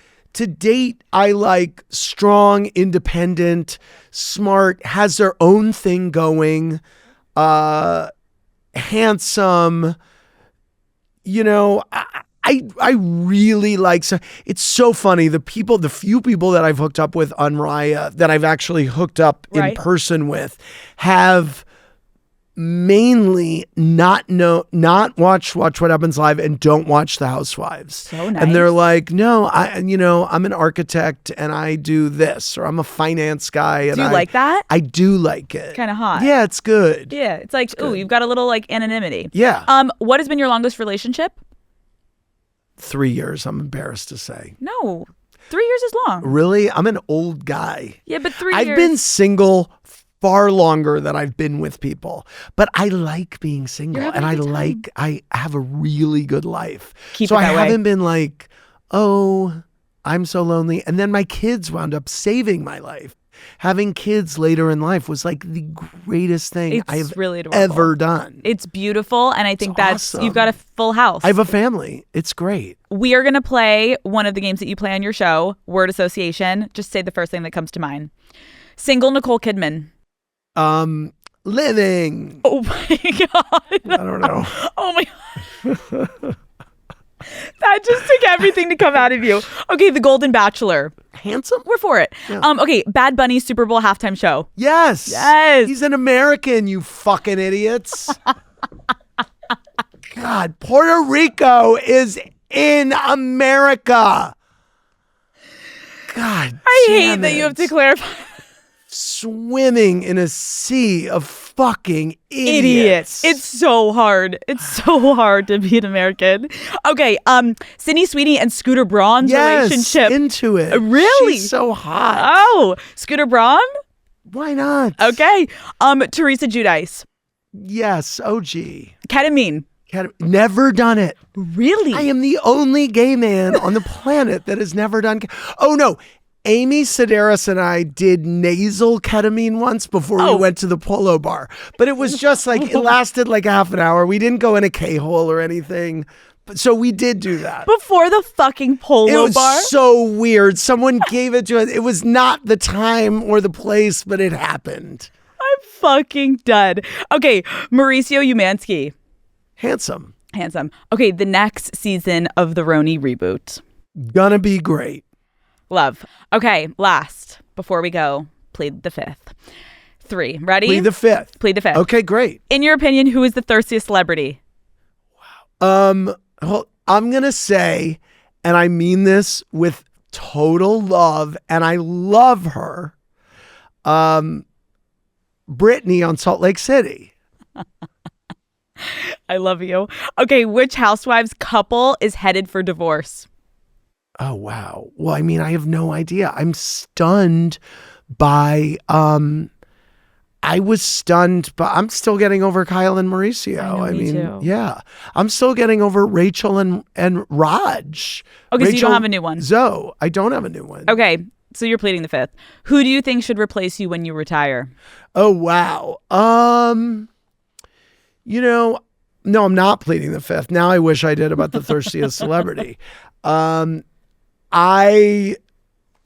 strong, independent, smart, has their own thing going, handsome. You know, I really like. So it's so funny. The few people that I've hooked up with on Raya that I've actually hooked up in person with have mainly not watch What Happens Live and don't watch the Housewives. So nice. And they're like, no, I'm an architect and I do this, or I'm a finance guy. And do you like that? I do like it. Kind of hot. Yeah, it's good. Yeah, it's like, ooh, you've got a little like anonymity. Yeah. What has been your longest relationship? 3 years, I'm embarrassed to say. No, 3 years is long. Really? I'm an old guy. Yeah, but 3 years. I've been single far longer than I've been with people, but I like being single and I have a really good life. So I haven't been like, oh, I'm so lonely. And then my kids wound up saving my life. Having kids later in life was like the greatest thing I've really ever done. It's beautiful. And I think that's awesome. You've got a full house. I have a family. It's great. We are going to play one of the games that you play on your show, word association. Just say the first thing that comes to mind. Single Nicole Kidman. Living. Oh my God. I don't know. Oh my God. That just took everything to come out of you. Okay, The Golden Bachelor. Handsome? We're for it. Yeah. Okay, Bad Bunny Super Bowl halftime show. Yes. Yes. He's an American, you fucking idiots. God, Puerto Rico is in America. God, I hate that you have to clarify. swimming in a sea of fucking idiots. It's so hard. It's so hard to be an American. Okay, Sydney Sweeney and Scooter Braun's relationship. Into it. Really? She's so hot. Oh, Scooter Braun? Why not? Okay. Teresa Giudice. Yes, OG. Ketamine. Never done it. Really? I am the only gay man on the planet that has never done. Oh, no. Amy Sedaris and I did nasal ketamine once before we went to the Polo Bar. But it was just like, it lasted like half an hour. We didn't go in a K-hole or anything. So we did do that. Before the fucking Polo Bar? It was so weird. Someone gave it to us. It was not the time or the place, but it happened. I'm fucking done. Okay, Mauricio Umansky. Handsome. Okay, the next season of the Roni reboot. Gonna be great. Love. Okay, last, before we go, plead the fifth. 3. Ready? Plead the fifth. Plead the fifth. Okay, great. In your opinion, who is the thirstiest celebrity? Well, I'm going to say, and I mean this with total love, and I love her, Brittany on Salt Lake City. I love you. Okay, which Housewives couple is headed for divorce? Oh, wow. Well, I mean, I have no idea. I'm stunned by, I was stunned, but I'm still getting over Kyle and Mauricio. I mean, too. Yeah. I'm still getting over Rachel and Raj. Okay, Rachel, so you don't have a new one. Zoe. I don't have a new one. Okay, so you're pleading the fifth. Who do you think should replace you when you retire? Oh, wow. No, I'm not pleading the fifth. Now I wish I did about the thirstiest celebrity.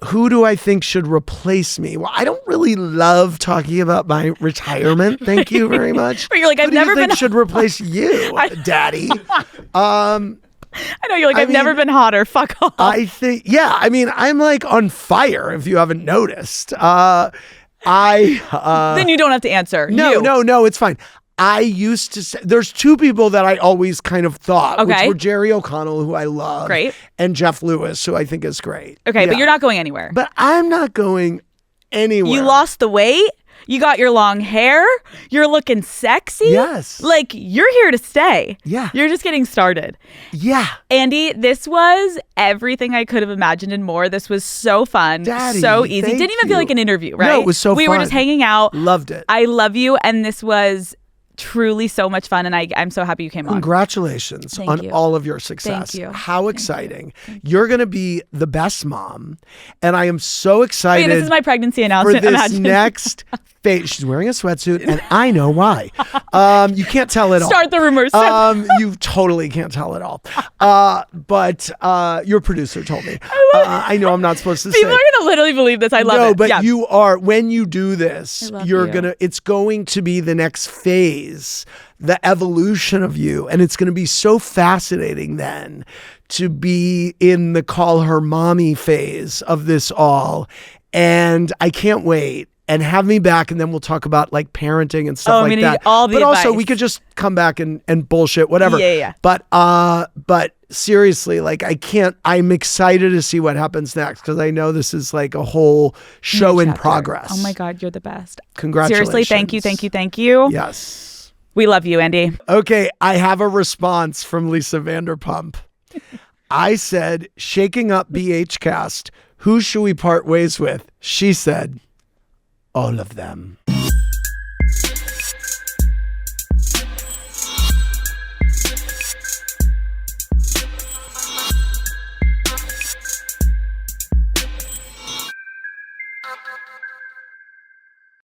Who do I think should replace me? Well, I don't really love talking about my retirement. Thank you very much. But you're like, I've never been should replace you, Daddy. I know you're like, I've never been hotter. Fuck off. I think, I'm like on fire. If you haven't noticed, then you don't have to answer. No, it's fine. I used to say, there's two people that I always kind of thought, which were Jerry O'Connell, who I love. Great. And Jeff Lewis, who I think is great. Okay, but you're not going anywhere. But I'm not going anywhere. You lost the weight. You got your long hair. You're looking sexy. Yes. Like, you're here to stay. Yeah. You're just getting started. Yeah. Andy, this was everything I could have imagined and more. This was so fun. Daddy, so easy. thank Didn't even feel you. like an interview, right? No, it was so fun. We were just hanging out. Loved it. I love you. And this was truly so much fun, and I'm so happy you came on. Congratulations on you. all of your success. Thank you. How exciting. You're going to be the best mom, and I am so excited. This is my pregnancy for announcement. this next phase. She's wearing a sweatsuit, and I know why. You can't tell it all. Start the rumors. You totally can't tell it all. But your producer told me. I know I'm not supposed to say. People are going to literally believe this. I love it. No, but yeah. you are, when you do this, you. it's going to be the next phase, the evolution of you. And it's going to be so fascinating then to be in the call her mommy phase of this all. And I can't wait. And have me back, and then we'll talk about like parenting and stuff like that. All the but also, advice. we could just come back and bullshit, whatever. Yeah. But seriously, like I'm excited to see what happens next, because I know this is like a whole show in progress. Oh my God, you're the best. Congratulations. Seriously, thank you. Yes. We love you, Andy. Okay, I have a response from Lisa Vanderpump. I said, shaking up BH cast, who should we part ways with? She said, all of them.